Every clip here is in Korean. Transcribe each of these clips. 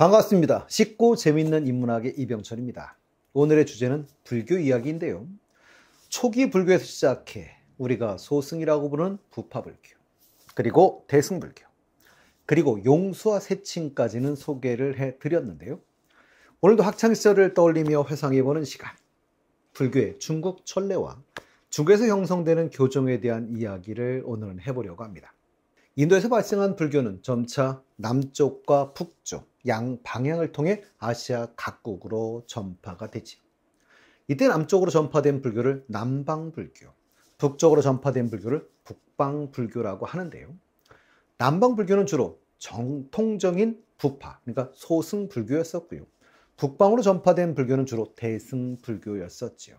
반갑습니다. 쉽고 재밌는 인문학의 이병철입니다. 오늘의 주제는 불교 이야기인데요. 초기 불교에서 시작해 우리가 소승이라고 부르는 부파불교, 그리고 대승불교, 그리고 용수와 세칭까지는 소개를 해드렸는데요. 오늘도 학창시절을 떠올리며 회상해보는 시간, 불교의 중국 천례와 중국에서 형성되는 교종에 대한 이야기를 오늘은 해보려고 합니다. 인도에서 발생한 불교는 점차 남쪽과 북쪽, 양 방향을 통해 아시아 각국으로 전파가 되지. 이때 남쪽으로 전파된 불교를 남방불교, 북쪽으로 전파된 불교를 북방불교라고 하는데요. 남방불교는 주로 정통적인 부파, 그러니까 소승불교였었고요. 북방으로 전파된 불교는 주로 대승불교였었지요.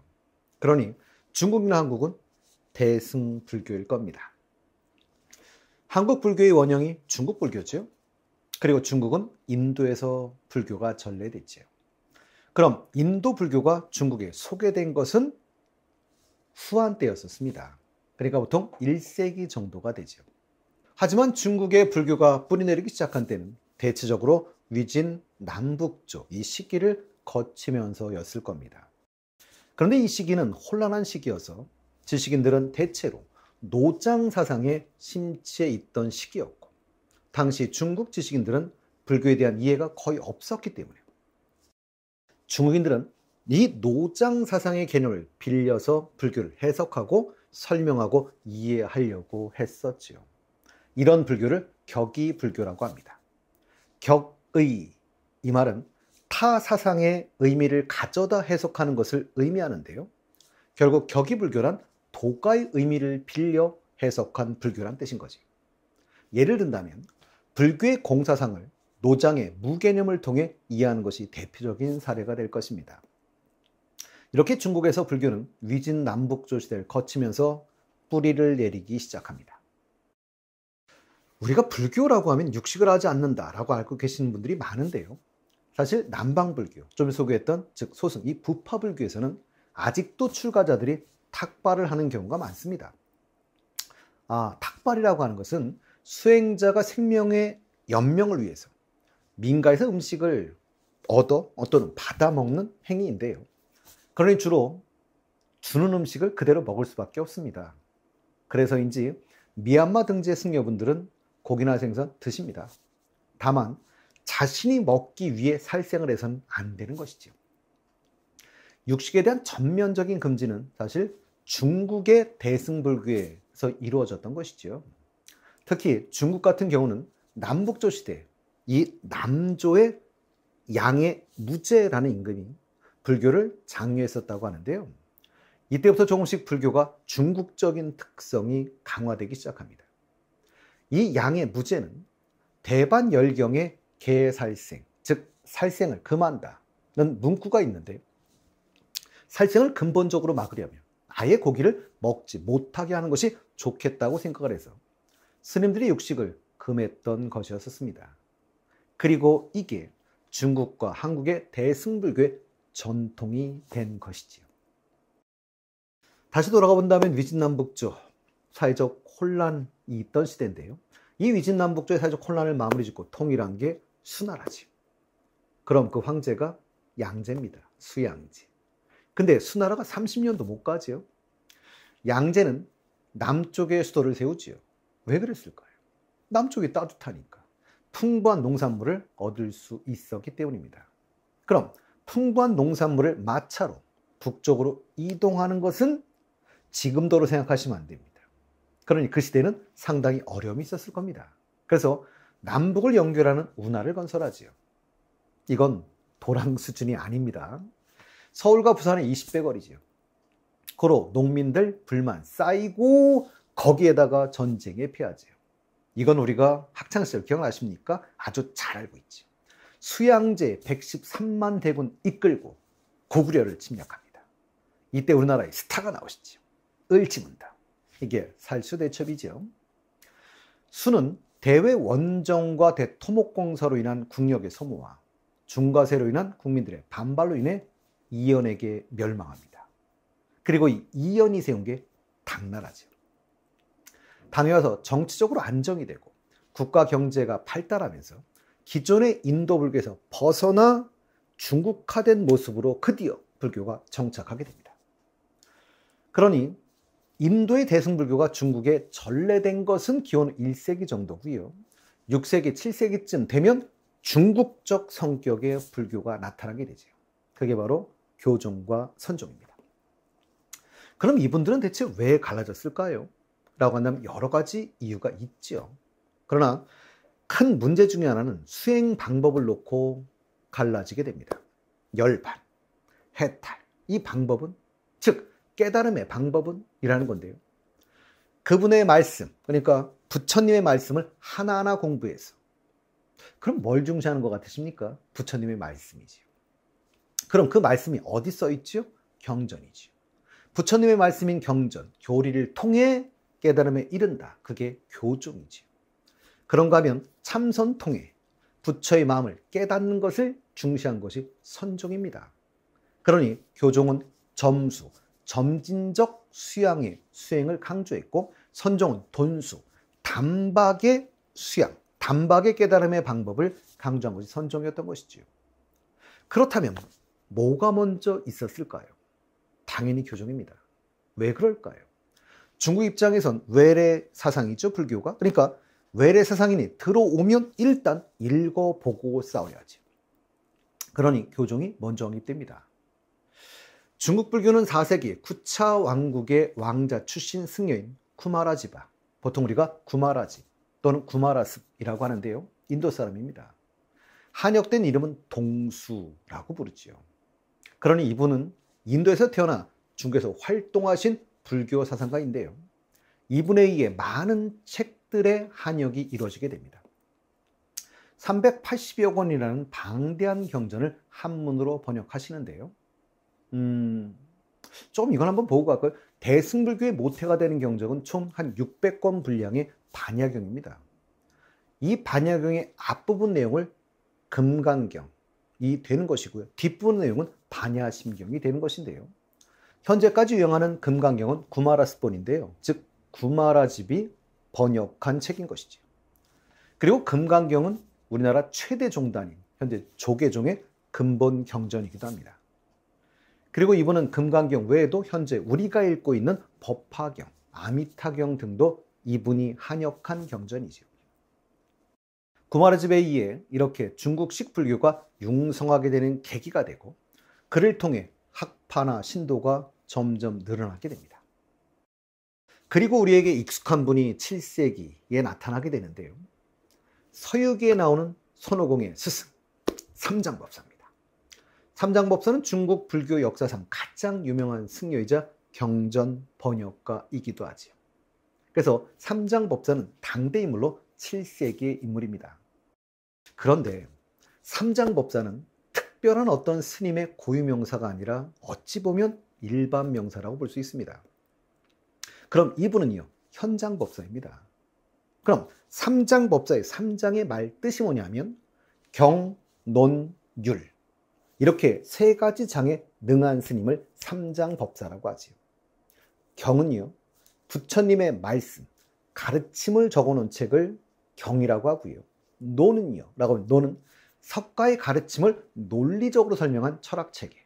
그러니 중국이나 한국은 대승불교일 겁니다. 한국 불교의 원형이 중국 불교죠. 그리고 중국은 인도에서 불교가 전래됐죠. 그럼 인도 불교가 중국에 소개된 것은 후한 때였었습니다. 그러니까 보통 1세기 정도가 되죠. 하지만 중국의 불교가 뿌리내리기 시작한 때는 대체적으로 위진 남북조 이 시기를 거치면서였을 겁니다. 그런데 이 시기는 혼란한 시기여서 지식인들은 대체로 노장 사상에 심취해 있던 시기였고, 당시 중국 지식인들은 불교에 대한 이해가 거의 없었기 때문에 중국인들은 이 노장 사상의 개념을 빌려서 불교를 해석하고 설명하고 이해하려고 했었지요. 이런 불교를 격의 불교라고 합니다. 격의, 이 말은 타 사상의 의미를 가져다 해석하는 것을 의미하는데요. 결국 격의 불교란 도가의 의미를 빌려 해석한 불교란 뜻인 거지. 예를 든다면 불교의 공사상을 노장의 무개념을 통해 이해하는 것이 대표적인 사례가 될 것입니다. 이렇게 중국에서 불교는 위진 남북조 시대를 거치면서 뿌리를 내리기 시작합니다. 우리가 불교라고 하면 육식을 하지 않는다라고 알고 계시는 분들이 많은데요. 사실 남방불교, 좀 소개했던 즉 소승, 이 부파불교에서는 아직도 출가자들이 탁발을 하는 경우가 많습니다. 탁발이라고 하는 것은 수행자가 생명의 연명을 위해서 민가에서 음식을 또는 받아 먹는 행위인데요. 그러니 주로 주는 음식을 그대로 먹을 수밖에 없습니다. 그래서인지 미얀마 등지의 승려분들은 고기나 생선 드십니다. 다만 자신이 먹기 위해 살생을 해서는 안 되는 것이죠. 육식에 대한 전면적인 금지는 사실 중국의 대승불교에서 이루어졌던 것이죠. 특히 중국 같은 경우는 남북조 시대 이 남조의 양의 무제라는 임금이 불교를 장려했었다고 하는데요. 이때부터 조금씩 불교가 중국적인 특성이 강화되기 시작합니다. 이 양의 무제는 대반열경의 개살생, 즉 살생을 금한다는 문구가 있는데, 살생을 근본적으로 막으려면 아예 고기를 먹지 못하게 하는 것이 좋겠다고 생각을 해서 스님들이 육식을 금했던 것이었습니다. 그리고 이게 중국과 한국의 대승불교의 전통이 된 것이지요. 다시 돌아가 본다면 위진남북조 사회적 혼란이 있던 시대인데요. 이 위진남북조의 사회적 혼란을 마무리 짓고 통일한 게 수나라지. 그럼 그 황제가 양제입니다. 수양제. 근데 수나라가 30년도 못 가지요. 양제는 남쪽에 수도를 세우지요. 왜 그랬을까요? 남쪽이 따뜻하니까. 풍부한 농산물을 얻을 수 있었기 때문입니다. 그럼 풍부한 농산물을 마차로 북쪽으로 이동하는 것은 지금도로 생각하시면 안 됩니다. 그러니 그 시대는 상당히 어려움이 있었을 겁니다. 그래서 남북을 연결하는 운하를 건설하지요. 이건 도랑 수준이 아닙니다. 서울과 부산의 20배 거리지요. 고로 농민들 불만 쌓이고 거기에다가 전쟁에 피하지요. 이건 우리가 학창시절 기억나십니까? 아주 잘 알고 있지. 수양제 113만 대군 이끌고 고구려를 침략합니다. 이때 우리나라의 스타가 나오시죠. 을지문다. 이게 살수대첩이죠. 수는 대외 원정과 대토목공사로 인한 국력의 소모와 중과세로 인한 국민들의 반발로 인해 이연에게 멸망합니다. 그리고 이 이연이 세운 게 당나라죠. 당에 와서 정치적으로 안정이 되고 국가 경제가 발달하면서 기존의 인도 불교에서 벗어나 중국화된 모습으로 드디어 불교가 정착하게 됩니다. 그러니 인도의 대승불교가 중국에 전래된 것은 기원 1세기 정도고요. 6세기, 7세기쯤 되면 중국적 성격의 불교가 나타나게 되죠. 그게 바로 교종과 선종입니다. 그럼 이분들은 대체 왜 갈라졌을까요? 라고 한다면 여러 가지 이유가 있죠. 그러나 큰 문제 중에 하나는 수행 방법을 놓고 갈라지게 됩니다. 열반, 해탈, 이 방법은, 즉 깨달음의 방법은 이라는 건데요. 그분의 말씀, 그러니까 부처님의 말씀을 하나하나 공부해서, 그럼 뭘 중시하는 것 같으십니까? 부처님의 말씀이지요. 그럼 그 말씀이 어디 써 있지요? 경전이지요. 부처님의 말씀인 경전, 교리를 통해 깨달음에 이른다. 그게 교종이지요. 그런가 하면 참선 통해 부처의 마음을 깨닫는 것을 중시한 것이 선종입니다. 그러니 교종은 점수, 점진적 수양의 수행을 강조했고, 선종은 돈수, 단박의 수양, 단박의 깨달음의 방법을 강조한 것이 선종이었던 것이지요. 그렇다면 뭐가 먼저 있었을까요? 당연히 교종입니다. 왜 그럴까요? 중국 입장에선 외래 사상이죠, 불교가. 그러니까 외래 사상인이 들어오면 일단 읽어보고 싸워야죠. 그러니 교종이 먼저 확립됩니다. 중국 불교는 4세기 쿠차 왕국의 왕자 출신 승려인 쿠마라지바, 보통 우리가 구마라지 또는 구마라습이라고 하는데요. 인도 사람입니다. 한역된 이름은 동수라고 부르지요. 그러니 이분은 인도에서 태어나 중국에서 활동하신 불교 사상가인데요. 이분에 의해 많은 책들의 한역이 이루어지게 됩니다. 380여 권이라는 방대한 경전을 한문으로 번역하시는데요. 좀 이건 한번 보고 갈까요? 대승불교의 모태가 되는 경전은 총 한 600권 분량의 반야경입니다. 이 반야경의 앞부분 내용을 금강경이 되는 것이고요. 뒷부분 내용은 반야심경이 되는 것인데요. 현재까지 유행하는 금강경은 구마라스본인데요. 즉 구마라집이 번역한 책인 것이죠. 그리고 금강경은 우리나라 최대 종단인 현재 조계종의 근본 경전이기도 합니다. 그리고 이분은 금강경 외에도 현재 우리가 읽고 있는 법화경, 아미타경 등도 이분이 한역한 경전이죠. 구마라집에 의해 이렇게 중국식 불교가 융성하게 되는 계기가 되고, 그를 통해 학파나 신도가 점점 늘어나게 됩니다. 그리고 우리에게 익숙한 분이 7세기에 나타나게 되는데요. 서유기에 나오는 손오공의 스승 삼장법사입니다. 삼장법사는 중국 불교 역사상 가장 유명한 승려이자 경전 번역가이기도 하지요. 그래서 삼장법사는 당대 인물로 7세기의 인물입니다. 그런데 삼장법사는 특별한 어떤 스님의 고유명사가 아니라 어찌 보면 일반 명사라고 볼 수 있습니다. 그럼 이분은요, 현장법사입니다. 그럼 삼장법사의 삼장의 말 뜻이 뭐냐면 경, 논, 율, 이렇게 세 가지 장에 능한 스님을 삼장법사라고 하지요. 경은요, 부처님의 말씀, 가르침을 적어놓은 책을 경이라고 하고요. 논은요, 논은 석가의 가르침을 논리적으로 설명한 철학체계.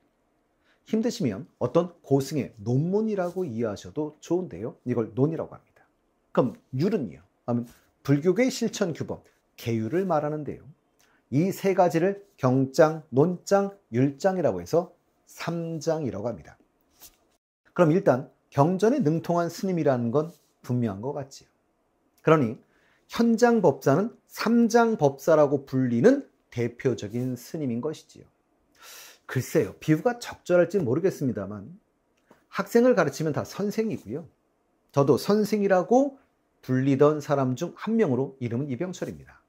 힘드시면 어떤 고승의 논문이라고 이해하셔도 좋은데요. 이걸 논이라고 합니다. 그럼 율은요, 불교계의 실천 규범, 계율을 말하는데요. 이 세 가지를 경장, 논장, 율장이라고 해서 삼장이라고 합니다. 그럼 일단 경전에 능통한 스님이라는 건 분명한 것 같지요. 그러니 현장법사는 삼장법사라고 불리는 대표적인 스님인 것이지요. 글쎄요, 비유가 적절할지 모르겠습니다만 학생을 가르치면 다 선생이고요. 저도 선생이라고 불리던 사람 중 한 명으로 이름은 이병철입니다.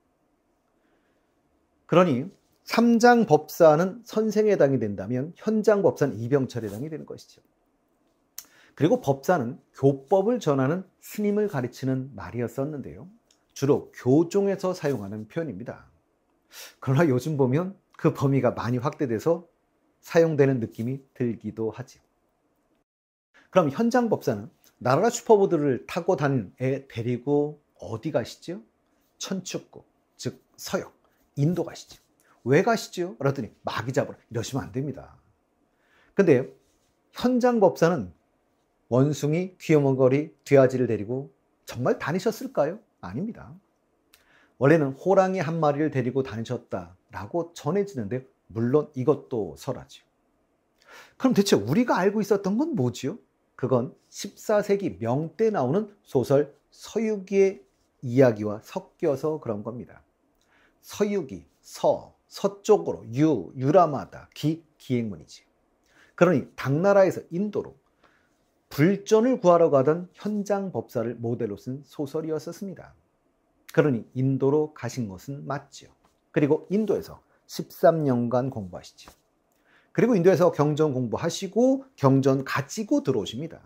그러니 삼장법사는 선생에 해당이 된다면 현장법사는 이병철에 해당이 되는 것이죠. 그리고 법사는 교법을 전하는 스님을 가르치는 말이었었는데요. 주로 교종에서 사용하는 표현입니다. 그러나 요즘 보면 그 범위가 많이 확대돼서 사용되는 느낌이 들기도 하죠. 그럼 현장법사는 나라라 슈퍼보드를 타고 다니는 애 데리고 어디 가시죠? 천축국, 즉 서역, 인도 가시죠. 왜 가시죠? 그랬더니 마귀 잡으러 이러시면 안 됩니다. 근데 현장 법사는 원숭이, 귀여머거리, 뒤아지를 데리고 정말 다니셨을까요? 아닙니다. 원래는 호랑이 한 마리를 데리고 다니셨다라고 전해지는데 물론 이것도 설하죠. 그럼 대체 우리가 알고 있었던 건 뭐지요? 그건 14세기 명때 나오는 소설 서유기의 이야기와 섞여서 그런 겁니다. 서유기, 서쪽으로, 유람하다, 기행문이지. 그러니 당나라에서 인도로 불전을 구하러 가던 현장 법사를 모델로 쓴 소설이었었습니다. 그러니 인도로 가신 것은 맞지요. 그리고 인도에서 13년간 공부하시죠. 그리고 인도에서 경전 공부하시고 경전 가지고 들어오십니다.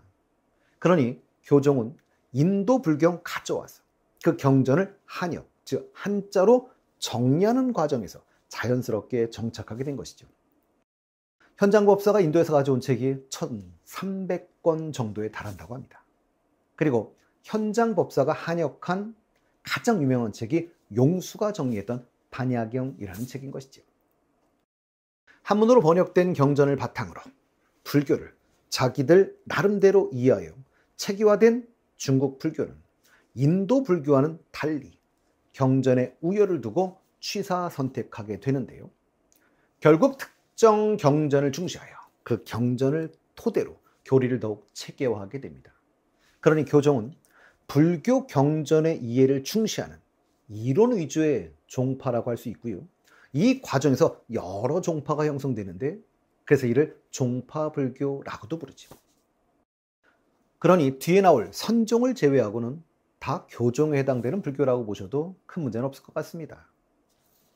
그러니 교종은 인도 불경 가져와서 그 경전을 한역, 즉 한자로 정리하는 과정에서 자연스럽게 정착하게 된 것이죠. 현장 법사가 인도에서 가져온 책이 1300권 정도에 달한다고 합니다. 그리고 현장 법사가 한역한 가장 유명한 책이 용수가 정리했던 반야경이라는 책인 것이죠. 한문으로 번역된 경전을 바탕으로 불교를 자기들 나름대로 이해하여 체계화된 중국 불교는 인도 불교와는 달리 경전에 우열을 두고 취사 선택하게 되는데요. 결국 특정 경전을 중시하여 그 경전을 토대로 교리를 더욱 체계화하게 됩니다. 그러니 교종은 불교 경전의 이해를 중시하는 이론 위주의 종파라고 할 수 있고요. 이 과정에서 여러 종파가 형성되는데 그래서 이를 종파불교라고도 부르죠. 그러니 뒤에 나올 선종을 제외하고는 다 교종에 해당되는 불교라고 보셔도 큰 문제는 없을 것 같습니다.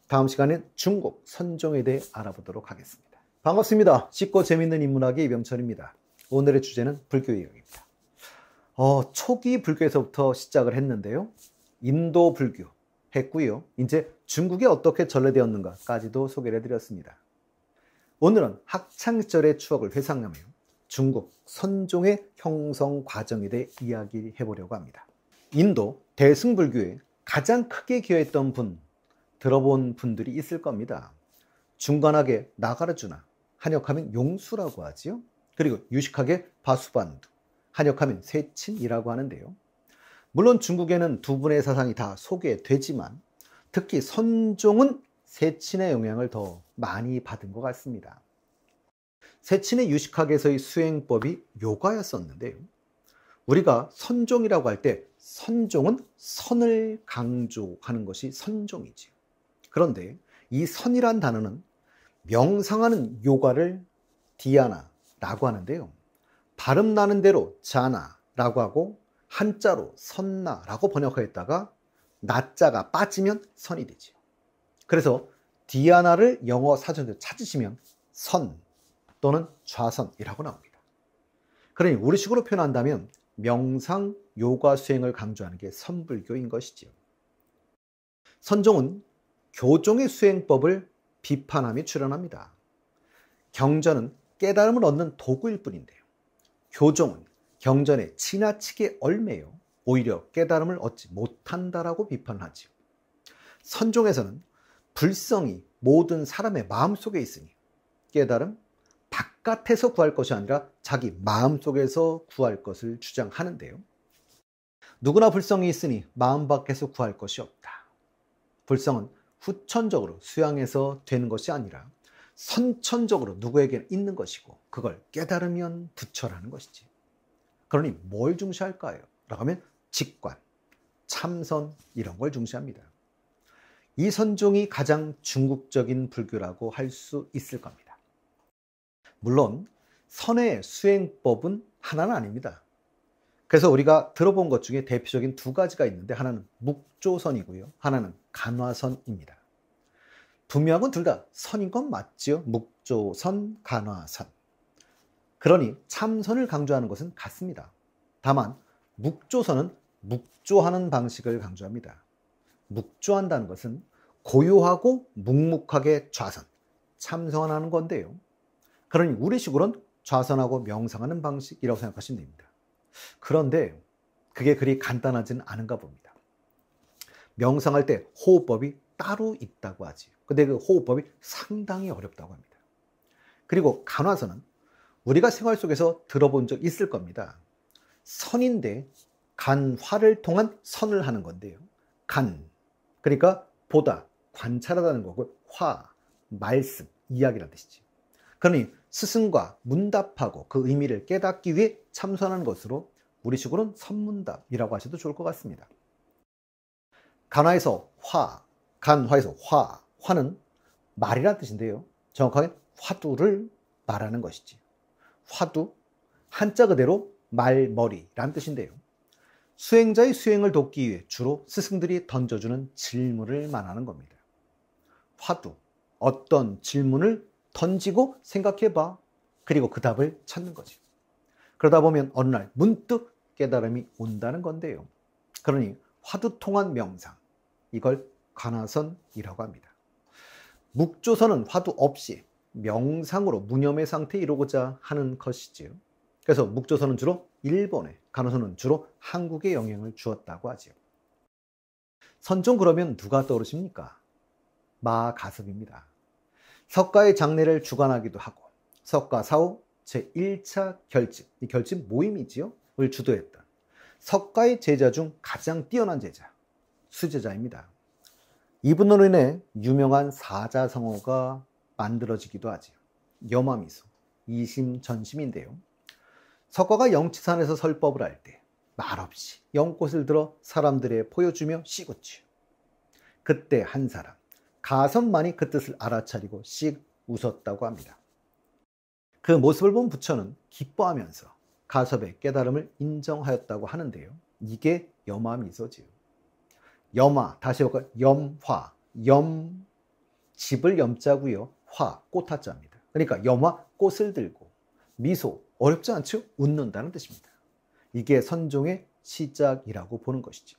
다음 시간엔 중국 선종에 대해 알아보도록 하겠습니다. 반갑습니다. 쉽고 재미있는 인문학의 이병철입니다. 오늘의 주제는 불교 이야기입니다. 초기 불교에서부터 시작을 했는데요. 인도 불교 했고요. 이제 중국에 어떻게 전래되었는가까지도 소개를 해드렸습니다. 오늘은 학창시절의 추억을 회상하며 중국 선종의 형성 과정에 대해 이야기해 보려고 합니다. 인도 대승불교에 가장 크게 기여했던 분 들어본 분들이 있을 겁니다. 중간하게 나가르주나, 한역하면 용수라고 하지요. 그리고 유식하게 바수반두, 한역하면 세친이라고 하는데요. 물론 중국에는 두 분의 사상이 다 소개되지만 특히 선종은 세친의 영향을 더 많이 받은 것 같습니다. 세친의 유식학에서의 수행법이 요가였었는데요. 우리가 선종이라고 할 때 선종은 선을 강조하는 것이 선종이지요. 그런데 이 선이란 단어는 명상하는 요가를 디아나라고 하는데요. 발음 나는 대로 자나라고 하고 한자로 선나라고 번역하였다가 나자가 빠지면 선이 되죠. 그래서 디아나를 영어 사전에 찾으시면 선 또는 좌선이라고 나옵니다. 그러니 우리식으로 표현한다면 명상, 요가 수행을 강조하는 게 선불교인 것이지요. 선종은 교종의 수행법을 비판하며 출연합니다. 경전은 깨달음을 얻는 도구일 뿐인데요. 교종은 경전에 지나치게 얽매여 오히려 깨달음을 얻지 못한다라고 비판하지요. 선종에서는 불성이 모든 사람의 마음속에 있으니 깨달음 바깥에서 구할 것이 아니라 자기 마음속에서 구할 것을 주장하는데요. 누구나 불성이 있으니 마음 밖에서 구할 것이 없다. 불성은 후천적으로 수양해서 되는 것이 아니라 선천적으로 누구에게는 있는 것이고 그걸 깨달으면 부처라는 것이지. 그러니 뭘 중시할까요? 라고 하면 직관, 참선 이런 걸 중시합니다. 이 선종이 가장 중국적인 불교라고 할 수 있을 겁니다. 물론 선의 수행법은 하나는 아닙니다. 그래서 우리가 들어본 것 중에 대표적인 두 가지가 있는데 하나는 묵조선이고요. 하나는 간화선입니다. 분명은 둘 다 선인 건 맞지요. 묵조선, 간화선. 그러니 참선을 강조하는 것은 같습니다. 다만 묵조선은 묵조하는 방식을 강조합니다. 묵조한다는 것은 고요하고 묵묵하게 좌선, 참선하는 건데요. 그러니 우리식으로는 좌선하고 명상하는 방식이라고 생각하시면 됩니다. 그런데 그게 그리 간단하지는 않은가 봅니다. 명상할 때 호흡법이 따로 있다고 하지. 근데 그 호흡법이 상당히 어렵다고 합니다. 그리고 간화선은 우리가 생활 속에서 들어본 적 있을 겁니다. 선인데 간화를 통한 선을 하는 건데요. 간, 그러니까 보다, 관찰하다는 거고, 화, 말씀, 이야기라는 뜻이지. 그러니 스승과 문답하고 그 의미를 깨닫기 위해 참선하는 것으로 우리식으로는 선문답이라고 하셔도 좋을 것 같습니다. 간화에서 화, 간화에서 화, 화는 말이라는 뜻인데요. 정확하게 화두를 말하는 것이지. 화두, 한자 그대로 말머리라는 뜻인데요. 수행자의 수행을 돕기 위해 주로 스승들이 던져주는 질문을 말하는 겁니다. 화두, 어떤 질문을 던지고 생각해봐. 그리고 그 답을 찾는 거지. 그러다 보면 어느 날 문득 깨달음이 온다는 건데요. 그러니 화두 통한 명상, 이걸 간화선이라고 합니다. 묵조선은 화두 없이 명상으로 무념의 상태에 이루고자 하는 것이지요. 그래서 묵조선은 주로 일본에, 간화선은 주로 한국에 영향을 주었다고 하지요. 선종 그러면 누가 떠오르십니까? 마가섭입니다. 석가의 장례를 주관하기도 하고 석가사후 제1차 결집, 이 결집 모임이지요. 을 주도했던 석가의 제자 중 가장 뛰어난 제자, 수제자입니다. 이분으로 인해 유명한 사자성어가 만들어지기도 하지요. 염화미소, 이심전심인데요. 석가가 영치산에서 설법을 할 때 말없이 연꽃을 들어 사람들에 보여주며 씩웃지요. 그때 한 사람, 가섭만이 그 뜻을 알아차리고 씩 웃었다고 합니다. 그 모습을 본 부처는 기뻐하면서 가섭의 깨달음을 인정하였다고 하는데요. 이게 염화미소지요. 염화, 다시 볼까요? 염화, 염, 집을 염자고요. 화, 꽃화자입니다. 그러니까 염화, 꽃을 들고, 미소, 어렵지 않죠? 웃는다는 뜻입니다. 이게 선종의 시작이라고 보는 것이죠.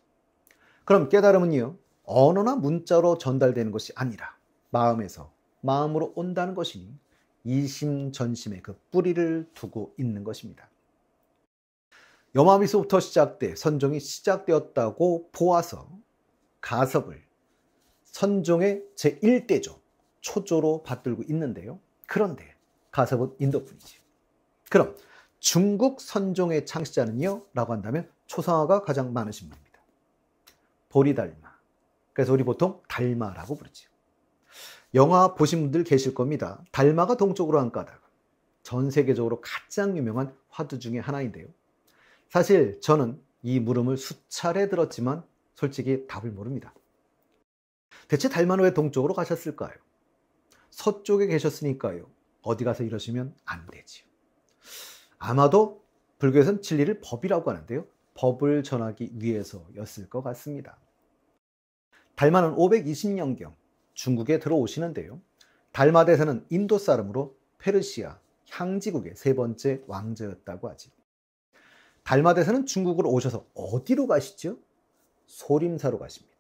그럼 깨달음은요, 언어나 문자로 전달되는 것이 아니라 마음에서, 마음으로 온다는 것이니 이심전심의 그 뿌리를 두고 있는 것입니다. 염화미소부터 시작돼 선종이 시작되었다고 보아서 가섭을 선종의 제1대조, 초조로 받들고 있는데요. 그런데 가섭은 인도뿐이지. 그럼 중국 선종의 창시자는요? 라고 한다면 초상화가 가장 많으신 분입니다. 보리달마. 그래서 우리 보통 달마라고 부르죠. 영화 보신 분들 계실 겁니다. 달마가 동쪽으로 한 까닭. 전 세계적으로 가장 유명한 화두 중에 하나인데요. 사실 저는 이 물음을 수차례 들었지만 솔직히 답을 모릅니다. 대체 달마는 왜 동쪽으로 가셨을까요? 서쪽에 계셨으니까요. 어디 가서 이러시면 안 되지요. 아마도 불교에서는 진리를 법이라고 하는데요. 법을 전하기 위해서였을 것 같습니다. 달마는 520년경 중국에 들어오시는데요. 달마 대사는 인도 사람으로 페르시아 향지국의 세 번째 왕자였다고 하지. 달마 대사는 중국으로 오셔서 어디로 가시죠? 소림사로 가십니다.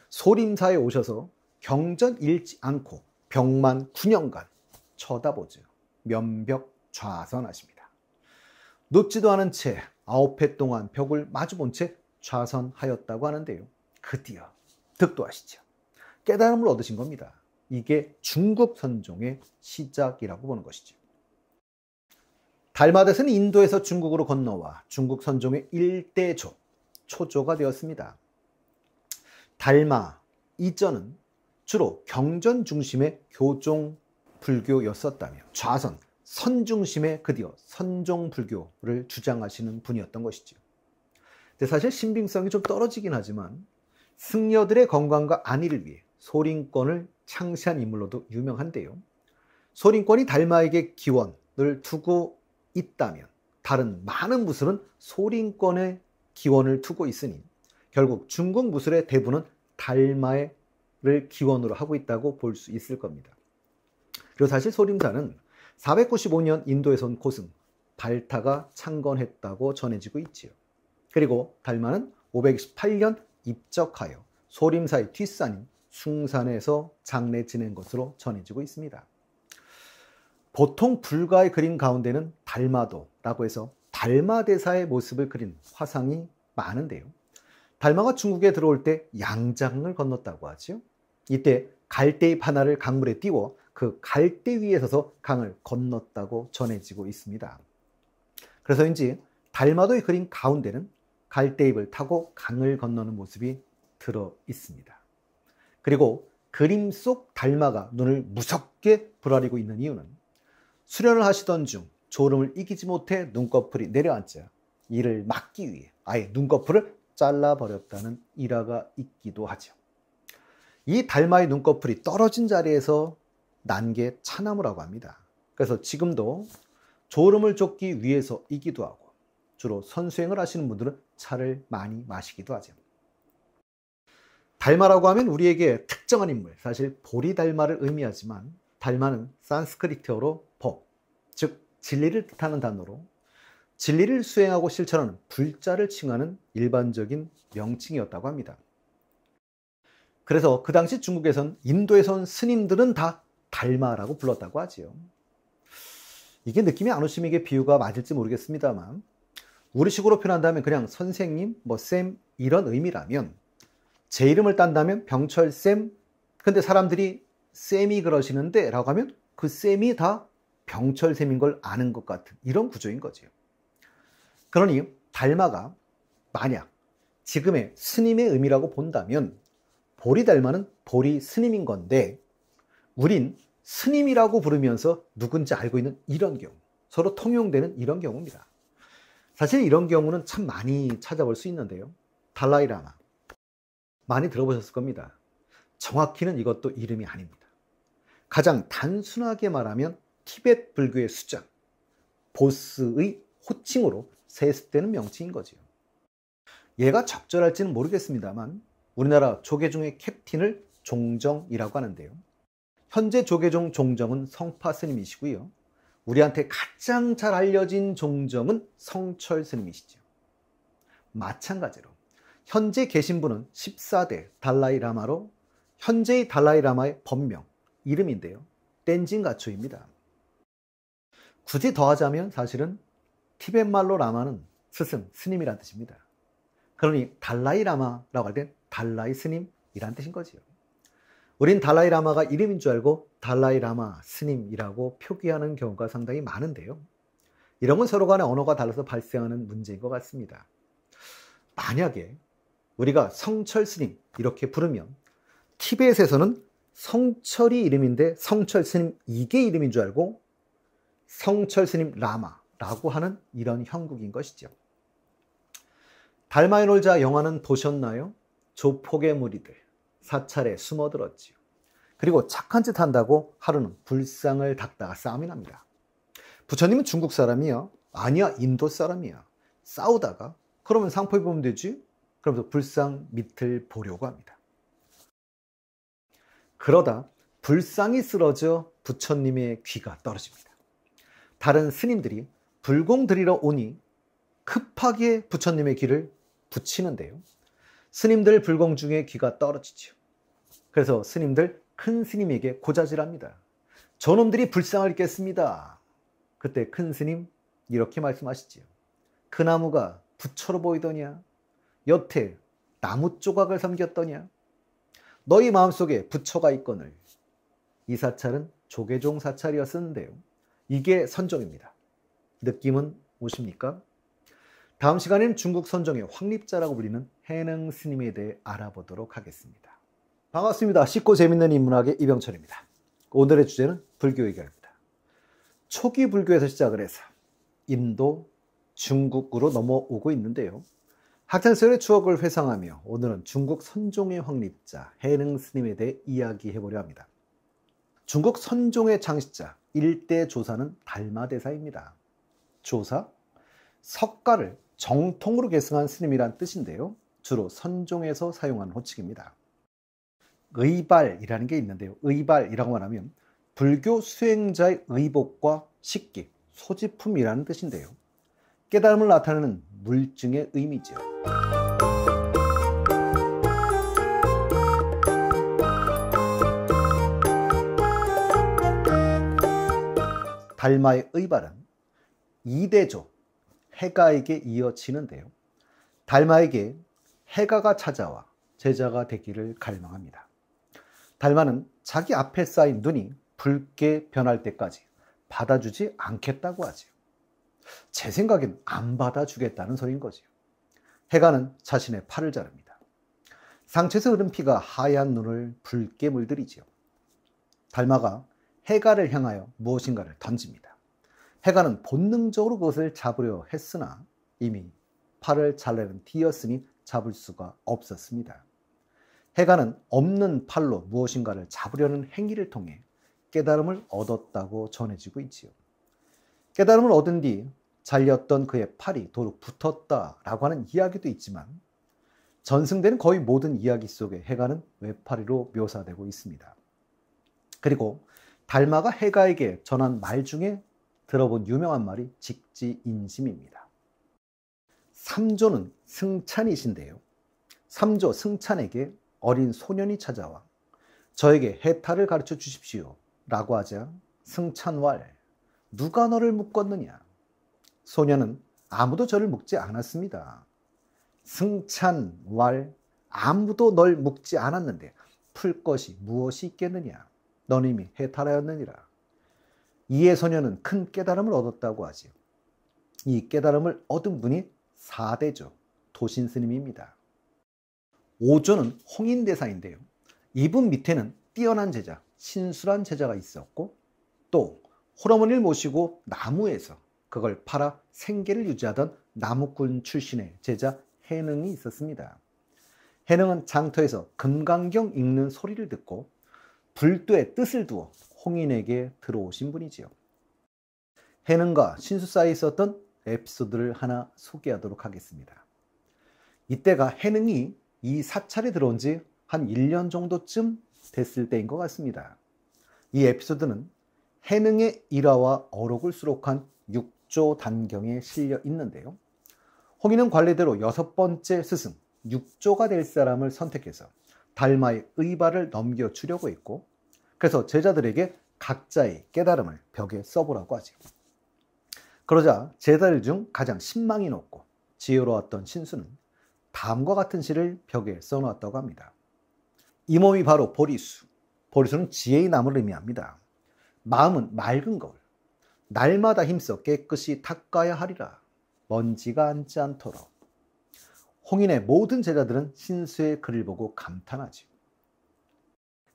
소림사에 오셔서 경전 잃지 않고 벽만 9년간 쳐다보죠. 면벽 좌선하십니다. 눕지도 않은 채 9회 동안 벽을 마주본 채 좌선하였다고 하는데요. 드디어 득도하시죠. 깨달음을 얻으신 겁니다. 이게 중국 선종의 시작이라고 보는 것이죠. 달마대사는 인도에서 중국으로 건너와 중국 선종의 일대조, 초조가 되었습니다. 달마 이전은 주로 경전 중심의 교종 불교였었다며 좌선, 선 중심의 드디어 선종 불교를 주장하시는 분이었던 것이죠. 근데 사실 신빙성이 좀 떨어지긴 하지만 승려들의 건강과 안위를 위해 소림권을 창시한 인물로도 유명한데요. 소림권이 달마에게 기원을 두고 있다면 다른 많은 무술은 소림권에 기원을 두고 있으니 결국 중국 무술의 대부는 달마를 기원으로 하고 있다고 볼 수 있을 겁니다. 그리고 사실 소림사는 495년 인도에서 온 고승 발타가 창건했다고 전해지고 있지요. 그리고 달마는 528년 입적하여 소림사의 뒷산인 숭산에서 장례 지낸 것으로 전해지고 있습니다. 보통 불가의 그림 가운데는 달마도라고 해서 달마대사의 모습을 그린 화상이 많은데요. 달마가 중국에 들어올 때 양장을 건넜다고 하죠. 이때 갈대잎 하나를 강물에 띄워 그 갈대 위에 서서 강을 건넜다고 전해지고 있습니다. 그래서인지 달마도의 그림 가운데는 갈대잎을 타고 강을 건너는 모습이 들어 있습니다. 그리고 그림 속 달마가 눈을 무섭게 부라리고 있는 이유는 수련을 하시던 중 졸음을 이기지 못해 눈꺼풀이 내려앉자 이를 막기 위해 아예 눈꺼풀을 잘라버렸다는 일화가 있기도 하죠. 이 달마의 눈꺼풀이 떨어진 자리에서 난 게 차나무라고 합니다. 그래서 지금도 졸음을 쫓기 위해서이기도 하고 주로 선수행을 하시는 분들은 차를 많이 마시기도 하죠. 달마라고 하면 우리에게 특정한 인물, 사실 보리달마를 의미하지만 달마는 산스크리트어로 법, 즉 진리를 뜻하는 단어로 진리를 수행하고 실천하는 불자를 칭하는 일반적인 명칭이었다고 합니다. 그래서 그 당시 중국에선 인도에서 온 스님들은 다 달마라고 불렀다고 하지요. 이게 느낌이 안 오시면 이게 비유가 맞을지 모르겠습니다만 우리식으로 표현한다면 그냥 선생님, 쌤 이런 의미라면 제 이름을 딴다면 병철쌤, 근데 사람들이 쌤이 그러시는데 라고 하면 그 쌤이 다 병철쌤인 걸 아는 것 같은 이런 구조인 거죠. 그러니 달마가 만약 지금의 스님의 의미라고 본다면 보리달마는 보리 스님인 건데 우린 스님이라고 부르면서 누군지 알고 있는 이런 경우, 서로 통용되는 이런 경우입니다. 사실 이런 경우는 참 많이 찾아볼 수 있는데요. 달라이라마 많이 들어보셨을 겁니다. 정확히는 이것도 이름이 아닙니다. 가장 단순하게 말하면 티베트 불교의 수장, 보스의 호칭으로 세습되는 명칭인 거지요. 얘가 적절할지는 모르겠습니다만 우리나라 조계종의 캡틴을 종정이라고 하는데요. 현재 조계종 종정은 성파 스님이시고요. 우리한테 가장 잘 알려진 종정은 성철 스님이시죠. 마찬가지로 현재 계신 분은 14대 달라이라마로 현재의 달라이라마의 법명, 이름인데요. 뗀징가초입니다. 굳이 더하자면 사실은 티벳 말로 라마는 스승, 스님이란 뜻입니다. 그러니 달라이라마라고 할 땐 달라이 스님이란 뜻인 거지요. 우린 달라이라마가 이름인 줄 알고 달라이라마 스님이라고 표기하는 경우가 상당히 많은데요. 이런 건 서로 간에 언어가 달라서 발생하는 문제인 것 같습니다. 만약에 우리가 성철 스님 이렇게 부르면 티벳에서는 성철이 이름인데 성철 스님 이게 이름인 줄 알고 성철 스님 라마라고 하는 이런 형국인 것이죠. 달마의 놀자 영화는 보셨나요? 조폭의 무리들 사찰에 숨어들었지요. 그리고 착한 짓 한다고 하루는 불상을 닦다가 싸움이 납니다. 부처님은 중국 사람이야? 아니야, 인도 사람이야. 싸우다가 그러면 상포 입으면 되지? 그러면서 불상 밑을 보려고 합니다. 그러다 불상이 쓰러져 부처님의 귀가 떨어집니다. 다른 스님들이 불공 드리러 오니 급하게 부처님의 귀를 붙이는데요. 스님들 불공 중에 귀가 떨어지죠. 그래서 스님들 큰 스님에게 고자질합니다. 저놈들이 불상을 깼습니다. 그때 큰 스님 이렇게 말씀하시지요. 그 나무가 부처로 보이더냐? 여태 나무 조각을 섬겼더냐? 너희 마음속에 부처가 있거늘. 이 사찰은 조계종 사찰이었었는데요. 이게 선종입니다. 느낌은 오십니까? 다음 시간에는 중국 선종의 확립자라고 불리는 해능 스님에 대해 알아보도록 하겠습니다. 반갑습니다. 쉽고 재밌는 인문학의 이병철입니다. 오늘의 주제는 불교 얘기입니다. 초기 불교에서 시작을 해서 인도, 중국으로 넘어오고 있는데요. 학창시절의 추억을 회상하며 오늘은 중국 선종의 확립자 해능 스님에 대해 이야기해보려 합니다. 중국 선종의 창시자 1대 조사는 달마대사입니다. 조사, 석가를 정통으로 계승한 스님이란 뜻인데요. 주로 선종에서 사용한 호칭입니다. 의발이라는 게 있는데요. 의발이라고 말하면 불교 수행자의 의복과 식기, 소지품이라는 뜻인데요. 깨달음을 나타내는 물증의 의미죠. 달마의 의발은 이대조, 해가에게 이어지는데요. 달마에게 해가가 찾아와 제자가 되기를 갈망합니다. 달마는 자기 앞에 쌓인 눈이 붉게 변할 때까지 받아주지 않겠다고 하지요. 제 생각엔 안 받아주겠다는 소리인 거지요. 해가는 자신의 팔을 자릅니다. 상처에서 흐른 피가 하얀 눈을 붉게 물들이지요. 달마가 해가를 향하여 무엇인가를 던집니다. 해가는 본능적으로 그것을 잡으려 했으나 이미 팔을 잘라낸 뒤였으니 잡을 수가 없었습니다. 해가는 없는 팔로 무엇인가를 잡으려는 행위를 통해 깨달음을 얻었다고 전해지고 있지요. 깨달음을 얻은 뒤 잘렸던 그의 팔이 도로 붙었다라고 하는 이야기도 있지만 전승되는 거의 모든 이야기 속에 해가는 외파리로 묘사되고 있습니다. 그리고 달마가 해가에게 전한 말 중에 들어본 유명한 말이 직지인심입니다. 삼조는 승찬이신데요. 삼조 승찬에게 어린 소년이 찾아와 저에게 해탈을 가르쳐 주십시오 라고 하자 승찬왈, 누가 너를 묶었느냐? 소년은 아무도 저를 묶지 않았습니다. 승찬왈, 아무도 널 묶지 않았는데 풀 것이 무엇이 있겠느냐? 너는 이미 해탈하였느니라. 이에 소년은 큰 깨달음을 얻었다고 하지요. 이 깨달음을 얻은 분이 4대조 도신스님입니다. 5조는 홍인대사인데요. 이분 밑에는 뛰어난 제자, 신수란 제자가 있었고 또 홀어머니를 모시고 나무에서 그걸 팔아 생계를 유지하던 나무꾼 출신의 제자 해능이 있었습니다. 해능은 장터에서 금강경 읽는 소리를 듣고 불도의 뜻을 두어 홍인에게 들어오신 분이지요. 해능과 신수 사이에 있었던 에피소드를 하나 소개하도록 하겠습니다. 이때가 해능이 이 사찰에 들어온 지 한 1년 정도쯤 됐을 때인 것 같습니다. 이 에피소드는 해능의 일화와 어록을 수록한 6조 단경에 실려 있는데요. 홍인은 관례대로 6번째 스승 6조가 될 사람을 선택해서 달마의 의발을 넘겨주려고 했고 그래서 제자들에게 각자의 깨달음을 벽에 써보라고 하죠. 그러자 제자들 중 가장 신망이 높고 지혜로웠던 신수는 다음과 같은 시를 벽에 써놓았다고 합니다. 이 몸이 바로 보리수. 보리수는 지혜의 나무를 의미합니다. 마음은 맑은 거울. 날마다 힘써 깨끗이 닦아야 하리라. 먼지가 앉지 않도록. 홍인의 모든 제자들은 신수의 글을 보고 감탄하지.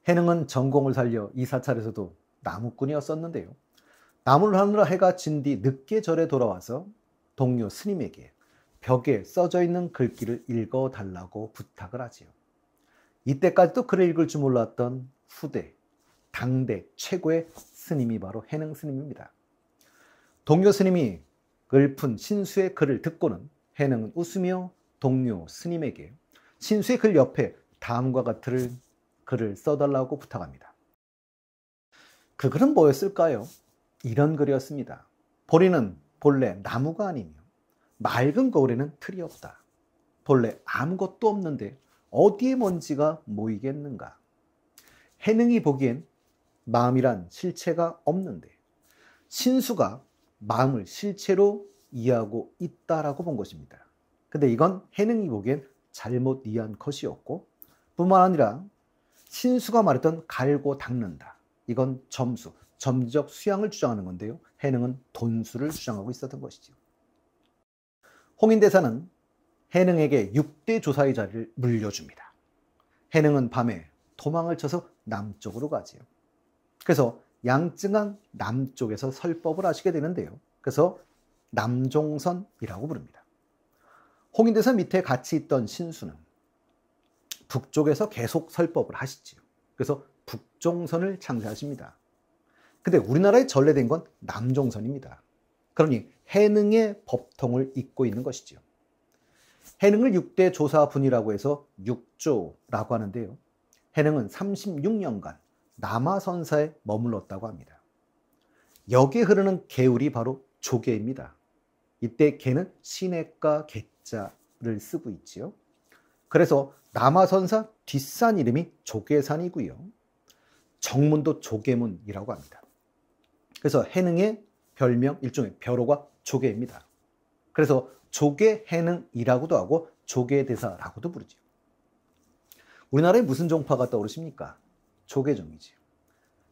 해능은 전공을 살려 이 사찰에서도 나무꾼이었었는데요. 나무를 하느라 해가 진 뒤 늦게 절에 돌아와서 동료 스님에게 벽에 써져 있는 글귀를 읽어달라고 부탁을 하지요. 이때까지도 글을 읽을 줄 몰랐던 후대, 당대 최고의 스님이 바로 해능 스님입니다. 동료 스님이 읊은 신수의 글을 듣고는 해능은 웃으며 동료 스님에게 신수의 글 옆에 다음과 같은 글을 써달라고 부탁합니다. 그 글은 뭐였을까요? 이런 글이었습니다. 보리는 본래 나무가 아니며 맑은 거울에는 틀이 없다. 본래 아무것도 없는데 어디에 먼지가 모이겠는가? 해능이 보기엔 마음이란 실체가 없는데 신수가 마음을 실체로 이해하고 있다라고 본 것입니다. 근데 이건 해능이 보기엔 잘못 이해한 것이었고 뿐만 아니라 신수가 말했던 갈고 닦는다. 이건 점수, 점적 수양을 주장하는 건데요. 해능은 돈수를 주장하고 있었던 것이죠. 홍인대사는 해능에게 6대 조사의 자리를 물려줍니다. 해능은 밤에 도망을 쳐서 남쪽으로 가지요. 그래서 양증한 남쪽에서 설법을 하시게 되는데요. 그래서 남종선이라고 부릅니다. 홍인대사 밑에 같이 있던 신수는 북쪽에서 계속 설법을 하시지요. 그래서 북종선을 창세하십니다. 근데 우리나라에 전래된 건 남종선입니다. 그러니 해능의 법통을 잇고 있는 것이지요. 해능을 6대 조사분이라고 해서 6조라고 하는데요. 해능은 36년간 남하선사에 머물렀다고 합니다. 여기에 흐르는 개울이 바로 조계입니다. 이때 개는 시냇가 개자를 쓰고 있지요. 그래서 남하선사 뒷산 이름이 조계산이고요. 정문도 조계문이라고 합니다. 그래서 해능의 별명 일종의 벼로가 조계입니다. 그래서 조계해능이라고도 하고 조계대사라고도 부르죠. 우리나라에 무슨 종파가 떠오르십니까? 조계종이지요.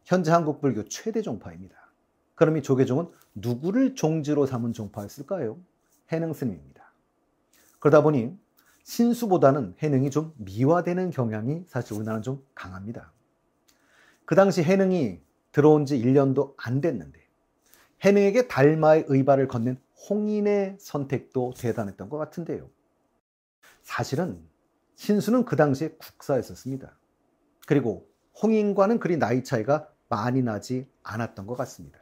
현재 한국 불교 최대 종파입니다. 그럼 이 조계종은 누구를 종지로 삼은 종파였을까요? 해능 스님입니다. 그러다 보니 신수보다는 해능이 좀 미화되는 경향이 사실 우리나라는 좀 강합니다. 그 당시 해능이 들어온 지 1년도 안 됐는데 해능에게 달마의 의발을 건넨 홍인의 선택도 대단했던 것 같은데요. 사실은 신수는 그 당시에 국사였었습니다. 그리고 홍인과는 그리 나이 차이가 많이 나지 않았던 것 같습니다.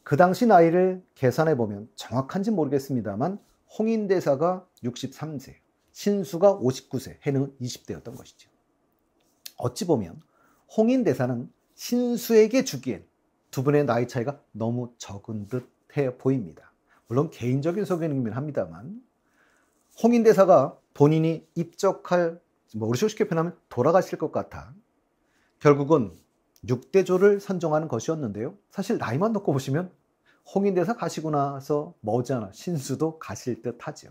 그 당시 나이를 계산해 보면 정확한지 모르겠습니다만 홍인대사가 63세, 신수가 59세, 해능은 20대였던 것이죠. 어찌 보면 홍인대사는 신수에게 주기엔 두 분의 나이 차이가 너무 적은 듯해 보입니다. 물론 개인적인 소견이긴 합니다만 홍인대사가 본인이 입적할, 우리 쉽게 표현하면 돌아가실 것 같아 결국은 6대조를 선정하는 것이었는데요. 사실 나이만 놓고 보시면 홍인대사 가시고 나서 머지않아 신수도 가실 듯 하죠.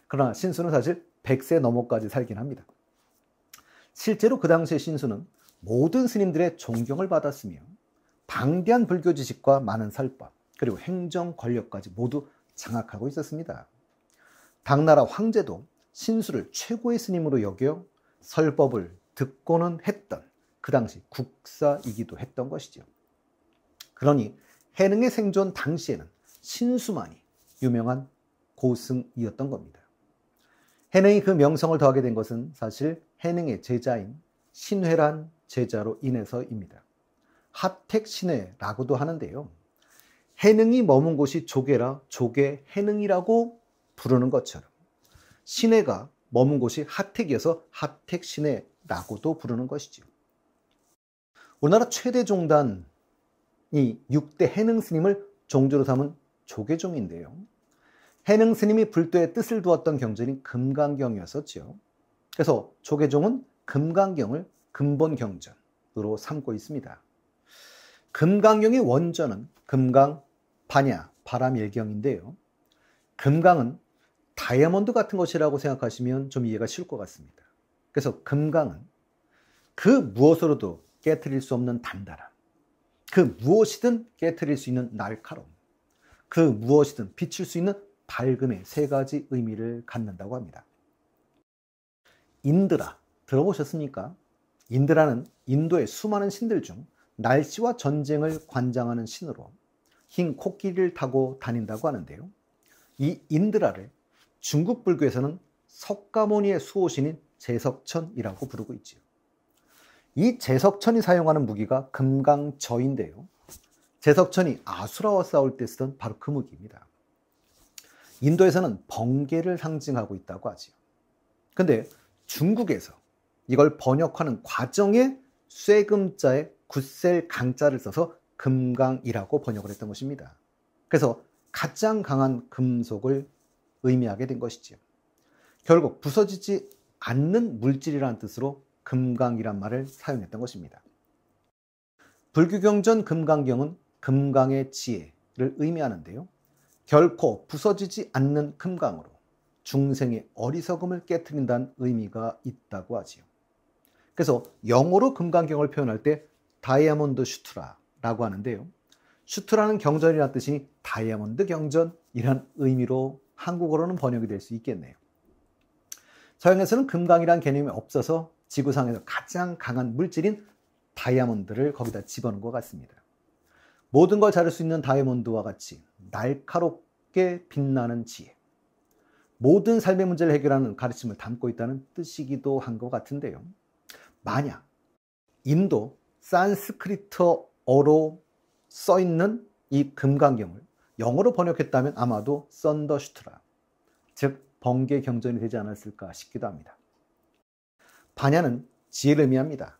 그러나 신수는 사실 100세 넘어까지 살긴 합니다. 실제로 그 당시의 신수는 모든 스님들의 존경을 받았으며 방대한 불교 지식과 많은 설법, 그리고 행정 권력까지 모두 장악하고 있었습니다. 당나라 황제도 신수를 최고의 스님으로 여겨 설법을 듣고는 했던 그 당시 국사이기도 했던 것이죠. 그러니 해능의 생존 당시에는 신수만이 유명한 고승이었던 겁니다. 해능이 그 명성을 더하게 된 것은 사실 해능의 제자인 신회란 제자로 인해서입니다. 하택신회라고도 하는데요. 해능이 머문 곳이 조계라 조계 해능이라고 부르는 것처럼 신회가 머문 곳이 하택이어서 하택신회라고도 부르는 것이죠. 우리나라 최대 종단이 6대 해능 스님을 종주로 삼은 조계종인데요. 해능 스님이 불도에 뜻을 두었던 경전이 금강경이었었죠. 그래서 조계종은 금강경을 근본 경전으로 삼고 있습니다. 금강경의 원전은 금강 반야 바람일경인데요. 금강은 다이아몬드 같은 것이라고 생각하시면 좀 이해가 쉬울 것 같습니다. 그래서 금강은 그 무엇으로도 깨트릴 수 없는 단단함, 그 무엇이든 깨트릴 수 있는 날카로움, 그 무엇이든 비칠 수 있는 밝음의 세 가지 의미를 갖는다고 합니다. 인드라 들어보셨습니까? 인드라는 인도의 수많은 신들 중 날씨와 전쟁을 관장하는 신으로 흰 코끼리를 타고 다닌다고 하는데요. 이 인드라를 중국 불교에서는 석가모니의 수호신인 제석천이라고 부르고 있지요. 이 제석천이 사용하는 무기가 금강저인데요. 제석천이 아수라와 싸울 때 쓰던 바로 그 무기입니다. 인도에서는 번개를 상징하고 있다고 하지요. 근데 중국에서 이걸 번역하는 과정에 쇠금자에 굳셀 강자를 써서 금강이라고 번역을 했던 것입니다. 그래서 가장 강한 금속을 의미하게 된 것이지요. 결국 부서지지 않는 물질이라는 뜻으로 금강이란 말을 사용했던 것입니다. 불교경전 금강경은 금강의 지혜를 의미하는데요. 결코 부서지지 않는 금강으로 중생의 어리석음을 깨트린다는 의미가 있다고 하지요. 그래서 영어로 금강경을 표현할 때 다이아몬드 슈트라라고 하는데요. 슈트라는 경전이라는 뜻이니 다이아몬드 경전이란 의미로 한국어로는 번역이 될 수 있겠네요. 서양에서는 금강이란 개념이 없어서 지구상에서 가장 강한 물질인 다이아몬드를 거기다 집어넣은 것 같습니다. 모든 걸 자를 수 있는 다이아몬드와 같이 날카롭게 빛나는 지혜, 모든 삶의 문제를 해결하는 가르침을 담고 있다는 뜻이기도 한 것 같은데요. 만약 인도 산스크리트어로 써있는 이 금강경을 영어로 번역했다면 아마도 썬더슈트라, 즉 번개 경전이 되지 않았을까 싶기도 합니다. 반야는 지혜를 의미합니다.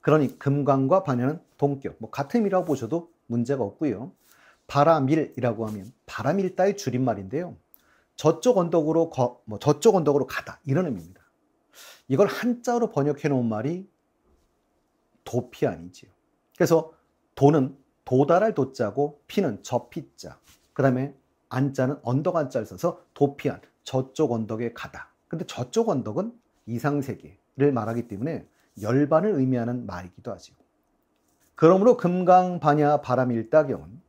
그러니 금강과 반야는 동격, 같은 의미라고 보셔도 문제가 없고요. 바라밀이라고 하면 바라밀다의 줄임말인데요. 저쪽 언덕으로 가다 이런 의미입니다. 이걸 한자로 번역해 놓은 말이 도피안이지요. 그래서 도는 도달할 도자고 피는 저피자, 그 다음에 안자는 언덕 안자를 써서 도피안, 저쪽 언덕에 가다. 근데 저쪽 언덕은 이상세계를 말하기 때문에 열반을 의미하는 말이기도 하지요. 그러므로 금강반야 바람일다경은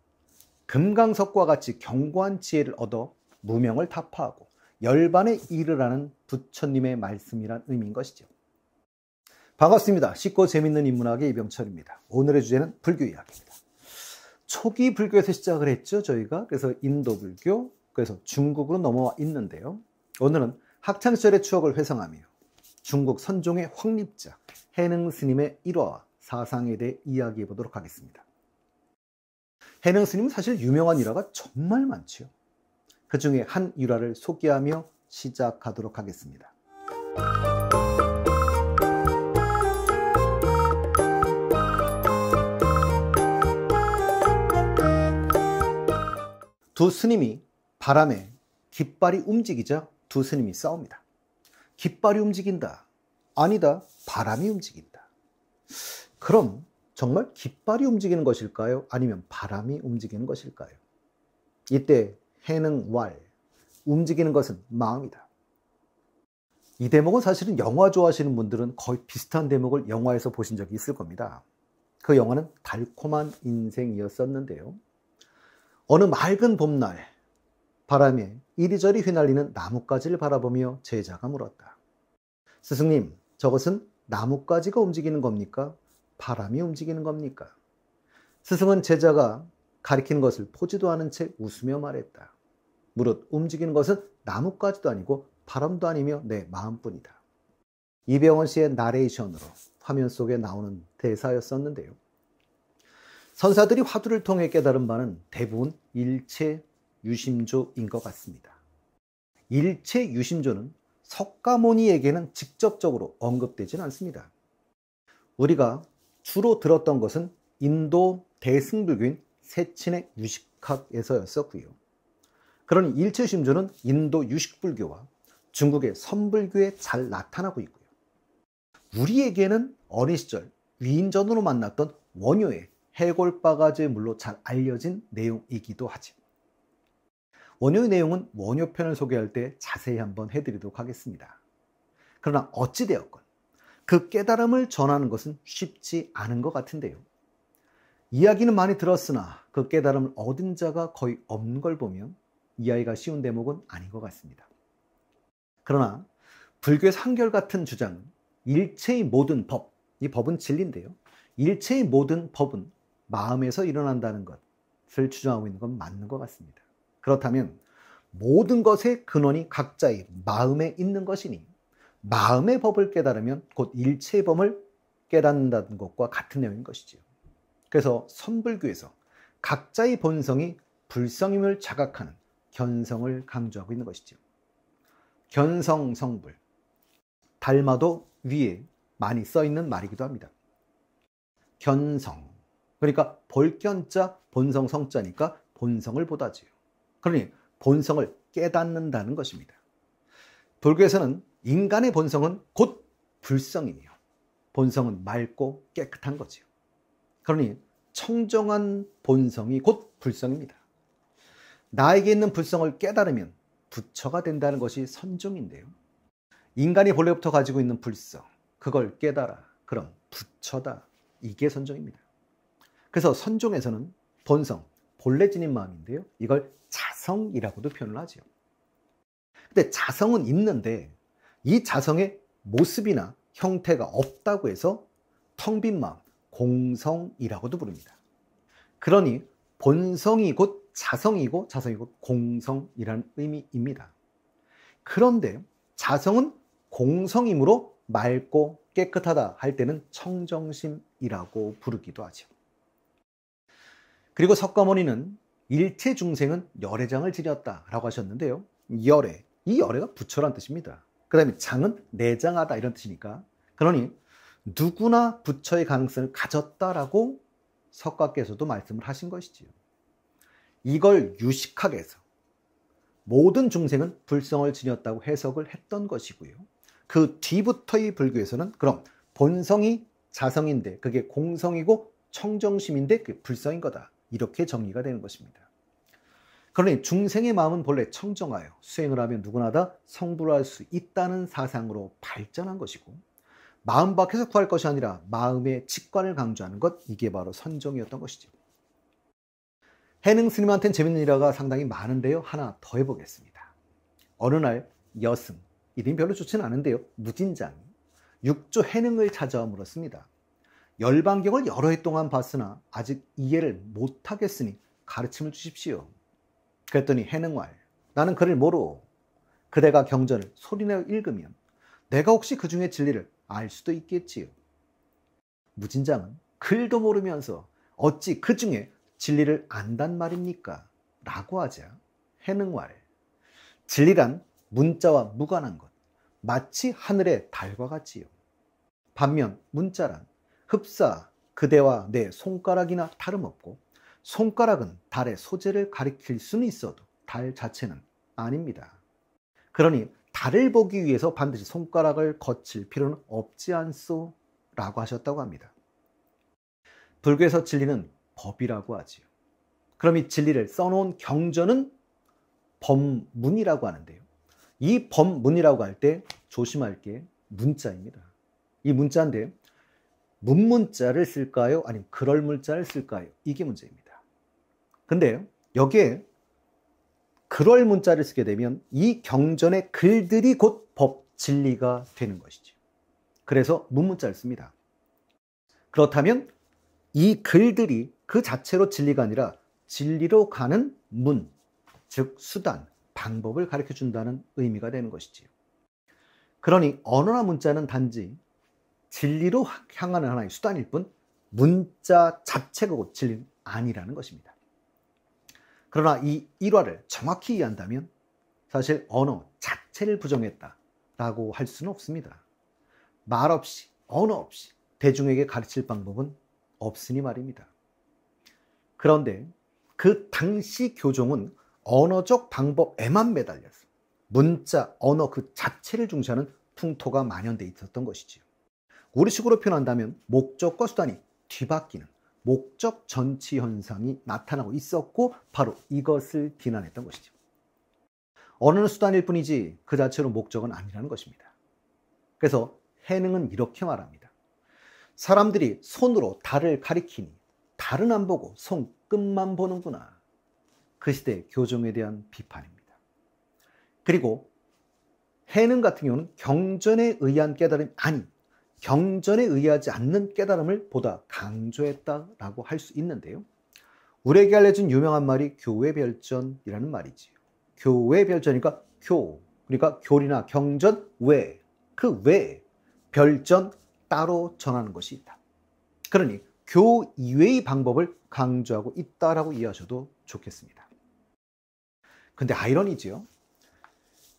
금강석과 같이 견고한 지혜를 얻어 무명을 타파하고 열반에 이르라는 부처님의 말씀이란 의미인 것이죠. 반갑습니다. 쉽고 재밌는 인문학의 이병철입니다. 오늘의 주제는 불교 이야기입니다. 초기 불교에서 시작을 했죠, 저희가. 그래서 인도 불교, 그래서 중국으로 넘어와 있는데요. 오늘은 학창시절의 추억을 회상하며 중국 선종의 확립자 해능 스님의 일화와 사상에 대해 이야기해 보도록 하겠습니다. 해능 스님은 사실 유명한 일화가 정말 많죠. 그 중에 한 일화를 소개하며 시작하도록 하겠습니다. 두 스님이 바람에 깃발이 움직이자 두 스님이 싸웁니다. 깃발이 움직인다. 아니다. 바람이 움직인다. 그럼 정말 깃발이 움직이는 것일까요? 아니면 바람이 움직이는 것일까요? 이때 해능왈, 움직이는 것은 마음이다. 이 대목은 사실은 영화 좋아하시는 분들은 거의 비슷한 대목을 영화에서 보신 적이 있을 겁니다. 그 영화는 달콤한 인생이었었는데요. 어느 맑은 봄날, 바람에 이리저리 휘날리는 나뭇가지를 바라보며 제자가 물었다. 스승님, 저것은 나뭇가지가 움직이는 겁니까? 바람이 움직이는 겁니까? 스승은 제자가 가리키는 것을 보지도 않은 채 웃으며 말했다. 무릇 움직이는 것은 나뭇가지도 아니고 바람도 아니며 내 마음뿐이다. 이병헌 씨의 나레이션으로 화면 속에 나오는 대사였었는데요. 선사들이 화두를 통해 깨달은 바는 대부분 일체유심조인 것 같습니다. 일체유심조는 석가모니에게는 직접적으로 언급되지는 않습니다. 우리가 주로 들었던 것은 인도 대승불교인 세친의 유식학에서였었고요. 그런 일체유심조는 인도 유식불교와 중국의 선불교에 잘 나타나고 있고요. 우리에게는 어린 시절 위인전으로 만났던 원효의 해골바가지의 물로 잘 알려진 내용이기도 하죠. 원효의 내용은 원효편을 소개할 때 자세히 한번 해드리도록 하겠습니다. 그러나 어찌되었건 그 깨달음을 전하는 것은 쉽지 않은 것 같은데요. 이야기는 많이 들었으나 그 깨달음을 얻은 자가 거의 없는 걸 보면 이해하기가 쉬운 대목은 아닌 것 같습니다. 그러나 불교의 한결같은 주장은 일체의 모든 법, 이 법은 진리인데요. 일체의 모든 법은 마음에서 일어난다는 것을 주장하고 있는 건 맞는 것 같습니다. 그렇다면 모든 것의 근원이 각자의 마음에 있는 것이니 마음의 법을 깨달으면 곧 일체의 법을 깨닫는다는 것과 같은 내용인 것이지요. 그래서 선불교에서 각자의 본성이 불성임을 자각하는 견성을 강조하고 있는 것이지요. 견성성불, 달마도 위에 많이 써있는 말이기도 합니다. 견성, 그러니까 볼견자 본성 성자니까 본성을 보다지요. 그러니 본성을 깨닫는다는 것입니다. 불교에서는 인간의 본성은 곧 불성이며 본성은 맑고 깨끗한 거지요. 그러니 청정한 본성이 곧 불성입니다. 나에게 있는 불성을 깨달으면 부처가 된다는 것이 선종인데요. 인간이 본래부터 가지고 있는 불성, 그걸 깨달아. 그럼 부처다. 이게 선종입니다. 그래서 선종에서는 본성, 본래 지닌 마음인데요. 이걸 자성이라고도 표현을 하죠. 근데 자성은 있는데 이 자성의 모습이나 형태가 없다고 해서 텅 빈 마음, 공성이라고도 부릅니다. 그러니 본성이 곧 자성이고 자성이 곧 공성이라는 의미입니다. 그런데 자성은 공성이므로 맑고 깨끗하다 할 때는 청정심이라고 부르기도 하죠. 그리고 석가모니는 일체 중생은 열애장을 지녔다라고 하셨는데요. 열애, 이 열애가 부처란 뜻입니다. 그 다음에 장은 내장하다 이런 뜻이니까, 그러니 누구나 부처의 가능성을 가졌다라고 석가께서도 말씀을 하신 것이지요. 이걸 유식학에서 모든 중생은 불성을 지녔다고 해석을 했던 것이고요. 그 뒤부터의 불교에서는 그럼 본성이 자성인데 그게 공성이고 청정심인데 그게 불성인 거다, 이렇게 정리가 되는 것입니다. 그러니 중생의 마음은 본래 청정하여 수행을 하면 누구나 다 성불할 수 있다는 사상으로 발전한 것이고, 마음 밖에서 구할 것이 아니라 마음의 직관을 강조하는 것, 이게 바로 선정이었던 것이죠. 해능 스님한테는 재밌는 일화가 상당히 많은데요. 하나 더 해보겠습니다. 어느 날 여승, 이름이 별로 좋지는 않은데요. 무진장이 육조 해능을 찾아와 물었습니다. 열반경을 여러 해 동안 봤으나 아직 이해를 못하겠으니 가르침을 주십시오. 그랬더니 해능왈, 나는 글을 모르오. 그대가 경전을 소리내어 읽으면 내가 혹시 그 중에 진리를 알 수도 있겠지요. 무진장은 글도 모르면서 어찌 그 중에 진리를 안단 말입니까? 라고 하자 해능왈, 진리란 문자와 무관한 것, 마치 하늘의 달과 같지요. 반면 문자란 흡사 그대와 내 손가락이나 다름없고, 손가락은 달의 소재를 가리킬 수는 있어도 달 자체는 아닙니다. 그러니 달을 보기 위해서 반드시 손가락을 거칠 필요는 없지 않소? 라고 하셨다고 합니다. 불교에서 진리는 법이라고 하지요. 그럼 이 진리를 써놓은 경전은 법문이라고 하는데요. 이 법문이라고 할 때 조심할 게 문자입니다. 이 문자인데 문문자를 쓸까요? 아니면 그럴문자를 쓸까요? 이게 문제입니다. 근데 여기에 그럴문자를 쓰게 되면 이 경전의 글들이 곧 법, 진리가 되는 것이죠. 그래서 문문자를 씁니다. 그렇다면 이 글들이 그 자체로 진리가 아니라 진리로 가는 문, 즉 수단, 방법을 가르쳐준다는 의미가 되는 것이지요. 그러니 언어나 문자는 단지 진리로 향하는 하나의 수단일 뿐 문자 자체가 곧 진리는 아니라는 것입니다. 그러나 이 일화를 정확히 이해한다면 사실 언어 자체를 부정했다라고 할 수는 없습니다. 말 없이, 언어 없이 대중에게 가르칠 방법은 없으니 말입니다. 그런데 그 당시 교종은 언어적 방법에만 매달려서 문자, 언어 그 자체를 중시하는 풍토가 만연돼 있었던 것이지요. 우리식으로 표현한다면 목적과 수단이 뒤바뀌는 목적 전치 현상이 나타나고 있었고, 바로 이것을 비난했던 것이죠. 언어는 수단일 뿐이지 그 자체로 목적은 아니라는 것입니다. 그래서 해능은 이렇게 말합니다. 사람들이 손으로 달을 가리키니 달은 안 보고 손끝만 보는구나. 그 시대의 교종에 대한 비판입니다. 그리고 해능 같은 경우는 경전에 의한 깨달음이 아닌 경전에 의하지 않는 깨달음을 보다 강조했다라고 할 수 있는데요. 우리에게 알려진 유명한 말이 교외별전이라는 말이지요. 교외별전이니까 그러니까 교리나 경전 외, 그 외에 별전 따로 전하는 것이 있다. 그러니 교 이외의 방법을 강조하고 있다라고 이해하셔도 좋겠습니다. 근데 아이러니지요.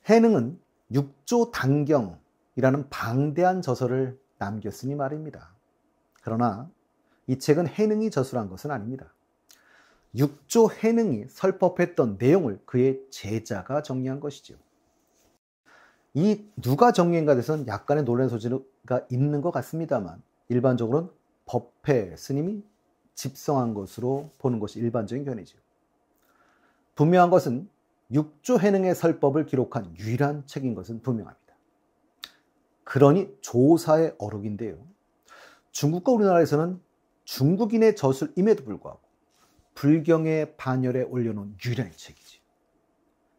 해능은 육조 단경이라는 방대한 저서를 남겼으니 말입니다. 그러나 이 책은 해능이 저술한 것은 아닙니다. 육조 해능이 설법했던 내용을 그의 제자가 정리한 것이죠. 이 누가 정리한가 대해서는 약간의 논란 소지가 있는 것 같습니다만, 일반적으로는 법회 스님이 집성한 것으로 보는 것이 일반적인 견해죠. 분명한 것은 육조 해능의 설법을 기록한 유일한 책인 것은 분명합니다. 그러니 조사의 어록인데요. 중국과 우리나라에서는 중국인의 저술임에도 불구하고 불경의 반열에 올려놓은 유일한 책이지.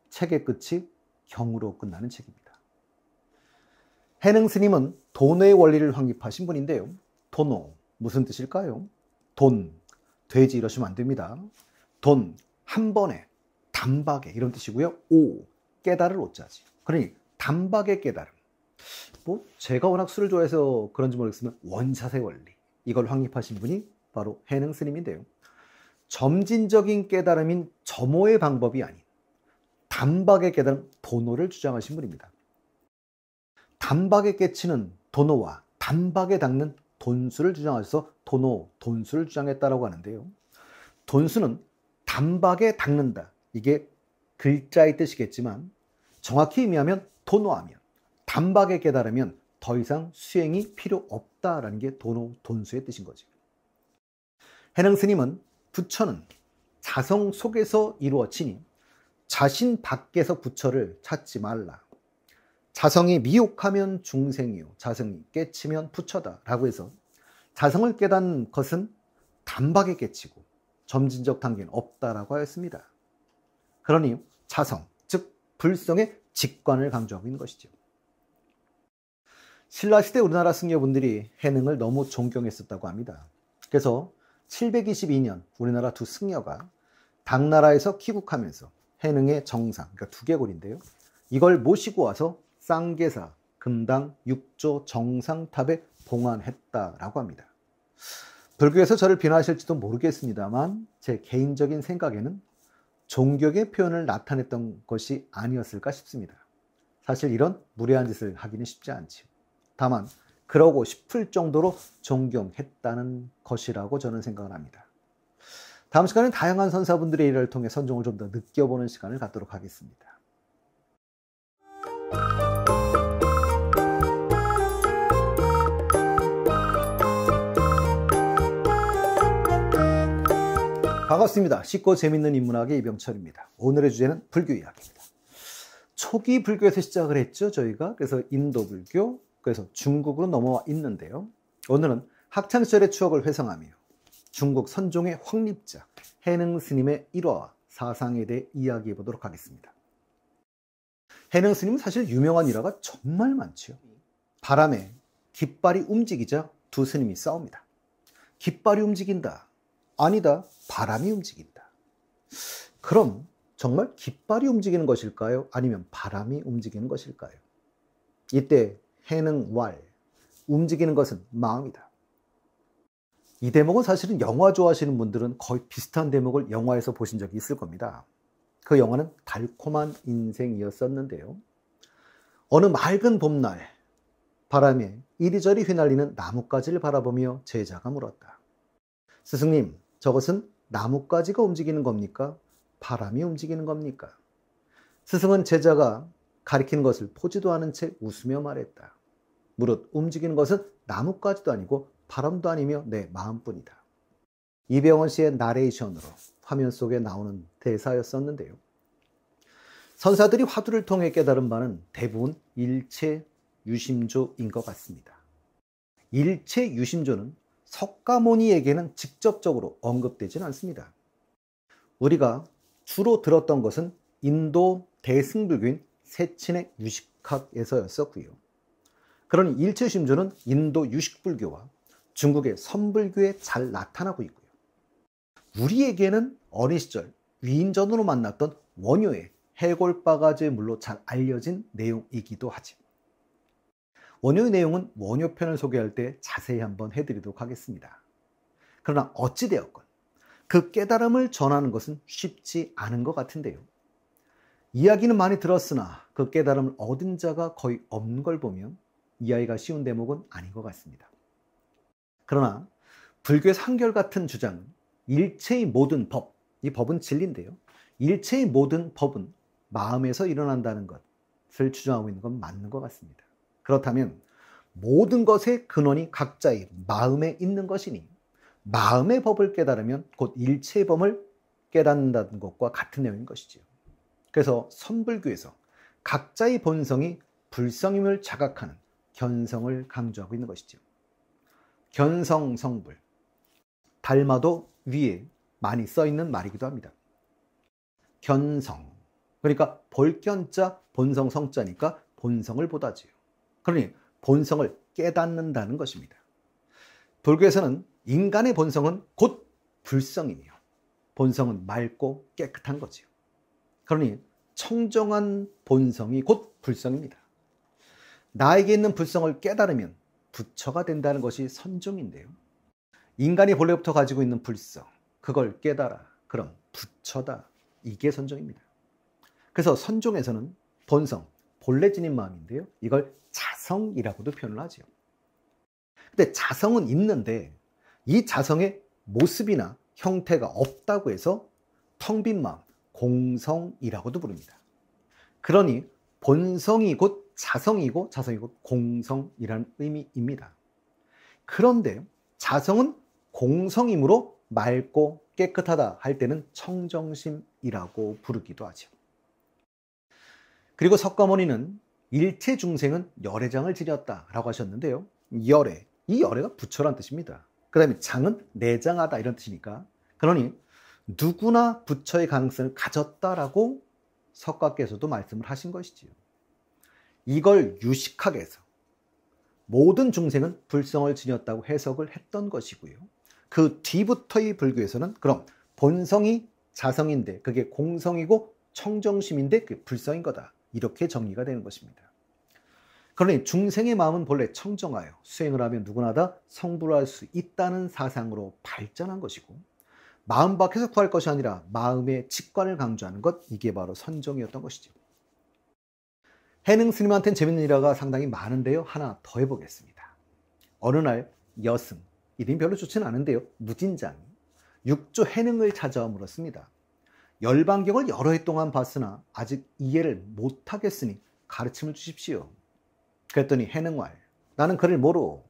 책의 끝이 경으로 끝나는 책입니다. 해능 스님은 도노의 원리를 확립하신 분인데요. 도노, 무슨 뜻일까요? 돈, 돼지 이러시면 안 됩니다. 돈, 한 번에, 단박에 이런 뜻이고요. 오, 깨달을 오자지. 그러니 단박의 깨달음. 제가 워낙 술을 좋아해서 그런지 모르겠으면 원샷의 원리, 이걸 확립하신 분이 바로 해능 스님인데요. 점진적인 깨달음인 점호의 방법이 아닌 단박의 깨달음, 도노를 주장하신 분입니다. 단박에 깨치는 도노와 단박에 닦는 돈수를 주장하셔서 도노, 돈수를 주장했다라고 하는데요. 돈수는 단박에 닦는다, 이게 글자의 뜻이겠지만 정확히 의미하면 도노하면, 단박에 깨달으면 더 이상 수행이 필요 없다라는 게 도노, 돈수의 뜻인 거죠. 해능 스님은 부처는 자성 속에서 이루어지니 자신 밖에서 부처를 찾지 말라. 자성이 미혹하면 중생이요 자성이 깨치면 부처다 라고 해서 자성을 깨닫는 것은 단박에 깨치고 점진적 단계는 없다라고 하였습니다. 그러니 자성, 즉 불성의 직관을 강조하고 있는 것이죠. 신라시대 우리나라 승려분들이 해능을 너무 존경했었다고 합니다. 그래서 722년 우리나라 두 승려가 당나라에서 귀국하면서 해능의 정상, 그러니까 두개골인데요. 이걸 모시고 와서 쌍계사 금당 6조 정상탑에 봉안했다라고 합니다. 불교에서 저를 비난하실지도 모르겠습니다만 제 개인적인 생각에는 종교의 표현을 나타냈던 것이 아니었을까 싶습니다. 사실 이런 무례한 짓을 하기는 쉽지 않지요. 다만 그러고 싶을 정도로 존경했다는 것이라고 저는 생각을 합니다. 다음 시간엔 다양한 선사분들의 일을 통해 선종을 좀 더 느껴보는 시간을 갖도록 하겠습니다. 반갑습니다. 쉽고 재밌는 인문학의 이병철입니다. 오늘의 주제는 불교 이야기입니다. 초기 불교에서 시작을 했죠, 저희가. 그래서 인도 불교, 그래서 중국으로 넘어와 있는데요. 오늘은 학창시절의 추억을 회상하며 중국 선종의 확립자 해능 스님의 일화와 사상에 대해 이야기해 보도록 하겠습니다. 해능 스님은 사실 유명한 일화가 정말 많죠. 바람에 깃발이 움직이자 두 스님이 싸웁니다. 깃발이 움직인다. 아니다. 바람이 움직인다. 그럼 정말 깃발이 움직이는 것일까요? 아니면 바람이 움직이는 것일까요? 이때 해능왈, 움직이는 것은 마음이다. 이 대목은 사실은 영화 좋아하시는 분들은 거의 비슷한 대목을 영화에서 보신 적이 있을 겁니다. 그 영화는 달콤한 인생이었었는데요. 어느 맑은 봄날 바람에 이리저리 휘날리는 나뭇가지를 바라보며 제자가 물었다. 스승님, 저것은 나뭇가지가 움직이는 겁니까? 바람이 움직이는 겁니까? 스승은 제자가 가리키는 것을 보지도 않은 채 웃으며 말했다. 무릇 움직이는 것은 나뭇가지도 아니고 바람도 아니며 내 마음뿐이다. 이병헌 씨의 나레이션으로 화면 속에 나오는 대사였었는데요. 선사들이 화두를 통해 깨달은 바는 대부분 일체 유심조인 것 같습니다. 일체 유심조는 석가모니에게는 직접적으로 언급되지는 않습니다. 우리가 주로 들었던 것은 인도 대승불교인 세친의 유식학에서였었고요. 그런 일체유심조는 인도 유식불교와 중국의 선불교에 잘 나타나고 있고요. 우리에게는 어린 시절 위인전으로 만났던 원효의 해골바가지의 물로 잘 알려진 내용이기도 하죠. 원효의 내용은 원효편을 소개할 때 자세히 한번 해드리도록 하겠습니다. 그러나 어찌되었건 그 깨달음을 전하는 것은 쉽지 않은 것 같은데요. 이야기는 많이 들었으나 그 깨달음을 얻은 자가 거의 없는 걸 보면 이해하기가 쉬운 대목은 아닌 것 같습니다. 그러나 불교의 한결같은 주장은 일체의 모든 법, 이 법은 진리인데요. 일체의 모든 법은 마음에서 일어난다는 것을 주장하고 있는 건 맞는 것 같습니다. 그렇다면 모든 것의 근원이 각자의 마음에 있는 것이니 마음의 법을 깨달으면 곧 일체의 법을 깨닫는다는 것과 같은 내용인 것이지요. 그래서 선불교에서 각자의 본성이 불성임을 자각하는 견성을 강조하고 있는 것이지요. 견성성불, 달마도 위에 많이 써있는 말이기도 합니다. 견성, 그러니까 볼견자 본성성자니까 본성을 보다지요. 그러니 본성을 깨닫는다는 것입니다. 불교에서는 인간의 본성은 곧 불성이며 본성은 맑고 깨끗한 거지요. 그러니 청정한 본성이 곧 불성입니다. 나에게 있는 불성을 깨달으면 부처가 된다는 것이 선종인데요. 인간이 본래부터 가지고 있는 불성, 그걸 깨달아. 그럼 부처다. 이게 선종입니다. 그래서 선종에서는 본성, 본래 지닌 마음인데요. 이걸 자성이라고도 표현을 하죠. 근데 자성은 있는데 이 자성의 모습이나 형태가 없다고 해서 텅 빈 마음, 공성이라고도 부릅니다. 그러니 본성이 곧 자성이고 자성이 곧 공성이라는 의미입니다. 그런데 자성은 공성이므로 맑고 깨끗하다 할 때는 청정심이라고 부르기도 하죠. 그리고 석가모니는 일체 중생은 열애장을 지녔다라고 하셨는데요. 열애, 이 열애가 부처란 뜻입니다. 그 다음에 장은 내장하다 이런 뜻이니까, 그러니 누구나 부처의 가능성을 가졌다라고 석가께서도 말씀을 하신 것이지요. 이걸 유식하게 해서 모든 중생은 불성을 지녔다고 해석을 했던 것이고요. 그 뒤부터의 불교에서는 그럼 본성이 자성인데 그게 공성이고 청정심인데 그게 불성인 거다, 이렇게 정리가 되는 것입니다. 그러니 중생의 마음은 본래 청정하여 수행을 하면 누구나 다 성불을 할 수 있다는 사상으로 발전한 것이고, 마음 밖에서 구할 것이 아니라 마음의 직관을 강조하는 것, 이게 바로 선정이었던 것이죠. 해능 스님한테는 재밌는 일화가 상당히 많은데요. 하나 더 해보겠습니다. 어느 날 여승, 이름이 별로 좋지는 않은데요, 무진장이 육조 해능을 찾아와 물었습니다. 열반경을 여러 해 동안 봤으나 아직 이해를 못하겠으니 가르침을 주십시오. 그랬더니 해능왈, 나는 글을 모르오.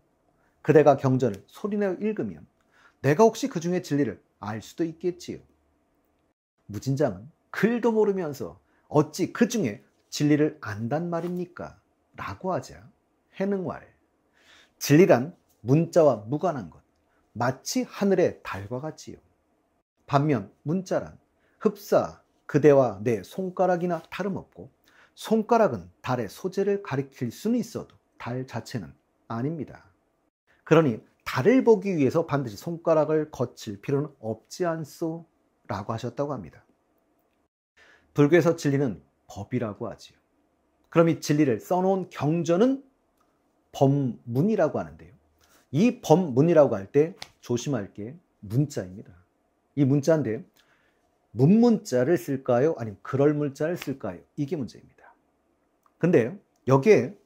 그대가 경전을 소리내어 읽으면 내가 혹시 그 중에 진리를 알 수도 있겠지요. 무진장은 글도 모르면서 어찌 그 중에 진리를 안단 말입니까? 라고 하자 해능왈, 진리란 문자와 무관한 것, 마치 하늘의 달과 같지요. 반면 문자란 흡사 그대와 내 손가락이나 다름없고, 손가락은 달의 소재를 가리킬 수는 있어도 달 자체는 아닙니다. 그러니 달을 보기 위해서 반드시 손가락을 거칠 필요는 없지 않소? 라고 하셨다고 합니다. 불교에서 진리는 법이라고 하지요. 그럼 이 진리를 써놓은 경전은 법문이라고 하는데요. 이 법문이라고 할 때 조심할 게 문자입니다. 이 문자인데 문문자를 쓸까요? 아니면 그럴문자를 쓸까요? 이게 문제입니다. 근데 여기에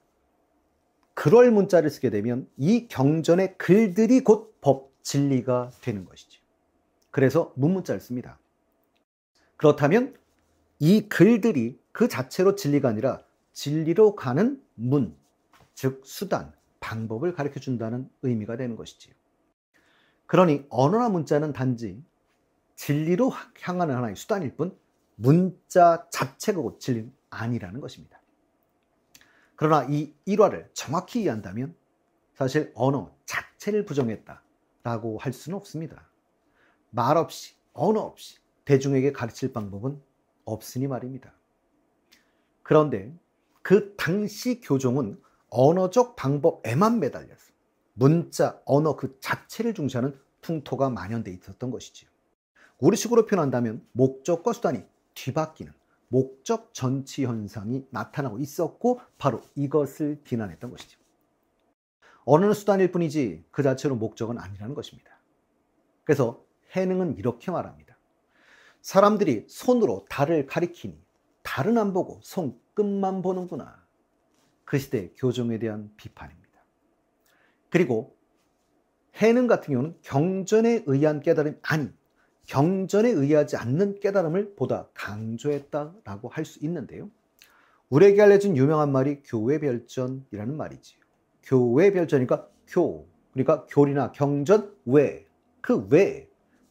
그럴문자를 쓰게 되면 이 경전의 글들이 곧 법, 진리가 되는 것이죠. 그래서 문문자를 씁니다. 그렇다면 이 글들이 그 자체로 진리가 아니라 진리로 가는 문, 즉 수단, 방법을 가르쳐준다는 의미가 되는 것이지요. 그러니 언어나 문자는 단지 진리로 향하는 하나의 수단일 뿐 문자 자체가 곧 진리는 아니라는 것입니다. 그러나 이 일화를 정확히 이해한다면 사실 언어 자체를 부정했다라고 할 수는 없습니다. 말 없이, 언어 없이 대중에게 가르칠 방법은 없으니 말입니다. 그런데 그 당시 교종은 언어적 방법에만 매달려서 문자, 언어 그 자체를 중시하는 풍토가 만연돼 있었던 것이지요. 우리식으로 표현한다면 목적과 수단이 뒤바뀌는 목적 전치 현상이 나타나고 있었고, 바로 이것을 비난했던 것이죠. 언어는 수단일 뿐이지 그 자체로 목적은 아니라는 것입니다. 그래서 해능은 이렇게 말합니다. 사람들이 손으로 달을 가리키니 달은 안 보고 손끝만 보는구나. 그 시대 교종에 대한 비판입니다. 그리고 해능 같은 경우는 경전에 의한 깨달음이 아닌 경전에 의하지 않는 깨달음을 보다 강조했다라고 할 수 있는데요. 우리에게 알려진 유명한 말이 교외별전이라는 말이지요. 교외별전이니까 그러니까 교리나 경전 외, 그 외에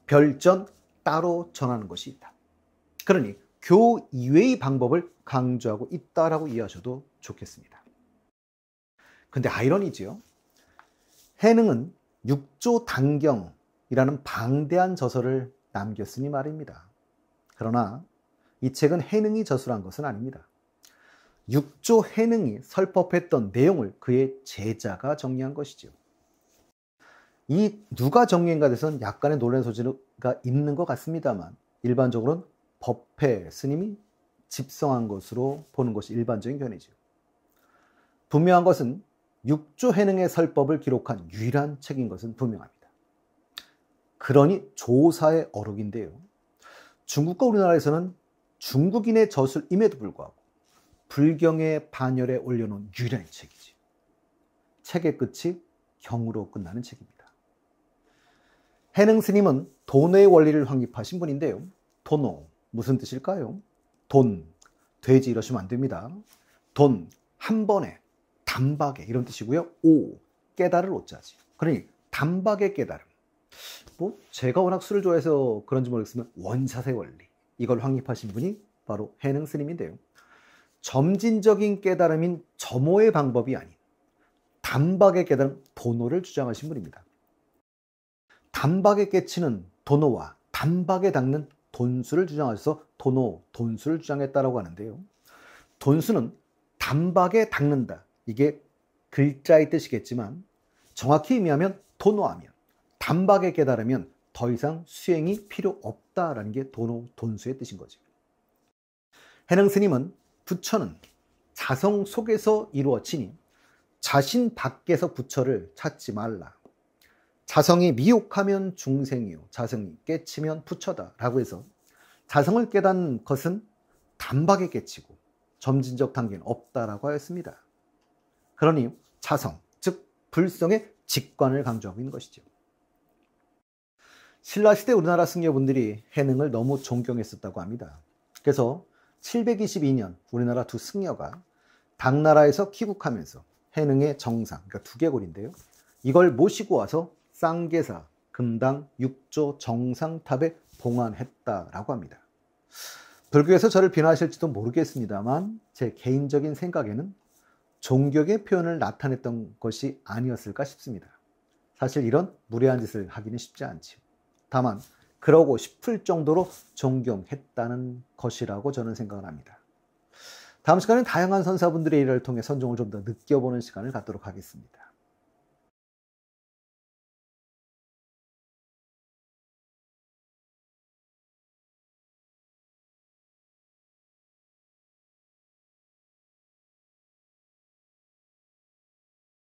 별전 따로 전하는 것이 있다. 그러니 교 이외의 방법을 강조하고 있다라고 이해하셔도 좋겠습니다. 근데 아이러니지요. 해능은 육조 단경이라는 방대한 저서를 남겼으니 말입니다. 그러나 이 책은 해능이 저술한 것은 아닙니다. 육조 해능이 설법했던 내용을 그의 제자가 정리한 것이죠. 이 누가 정리한가 대해서는 약간의 논란 소지가 있는 것 같습니다만, 일반적으로는 법회 스님이 집성한 것으로 보는 것이 일반적인 견해죠. 분명한 것은 육조 해능의 설법을 기록한 유일한 책인 것은 분명합니다. 그러니 조사의 어록인데요. 중국과 우리나라에서는 중국인의 저술임에도 불구하고 불경의 반열에 올려놓은 유일한 책이지. 책의 끝이 경으로 끝나는 책입니다. 해능 스님은 도노의 원리를 확립하신 분인데요. 도노, 무슨 뜻일까요? 돈, 돼지 이러시면 안 됩니다. 돈, 한 번에, 단박에 이런 뜻이고요. 오, 깨달을 오자지. 그러니 단박의 깨달음. 제가 워낙 술을 좋아해서 그런지 모르겠지만 원샷의 원리, 이걸 확립하신 분이 바로 해능 스님인데요. 점진적인 깨달음인 점호의 방법이 아닌 단박에 깨달은 도노를 주장하신 분입니다. 단박에 깨치는 도노와 단박에 닦는 돈수를 주장하셔서 도노, 돈수를 주장했다라고 하는데요. 돈수는 단박에 닦는다. 이게 글자의 뜻이겠지만 정확히 의미하면 도노하면 단박에 깨달으면 더 이상 수행이 필요 없다라는 게 도노, 돈수의 뜻인 거죠. 해능 스님은 부처는 자성 속에서 이루어지니 자신 밖에서 부처를 찾지 말라. 자성이 미혹하면 중생이요 자성이 깨치면 부처다 라고 해서 자성을 깨닫는 것은 단박에 깨치고 점진적 단계는 없다라고 하였습니다. 그러니 자성, 즉 불성의 직관을 강조하고 있는 것이죠. 신라시대 우리나라 승려분들이 해능을 너무 존경했었다고 합니다. 그래서 722년 우리나라 두 승려가 당나라에서 귀국하면서 해능의 정상, 그러니까 두개골인데요. 이걸 모시고 와서 쌍계사 금당 6조 정상탑에 봉안했다라고 합니다. 불교에서 저를 비난하실지도 모르겠습니다만 제 개인적인 생각에는 종교의 표현을 나타냈던 것이 아니었을까 싶습니다. 사실 이런 무례한 짓을 하기는 쉽지 않지요. 다만 그러고 싶을 정도로 존경했다는 것이라고 저는 생각을 합니다. 다음 시간엔 다양한 선사분들의 일을 통해 선종을 좀 더 느껴보는 시간을 갖도록 하겠습니다.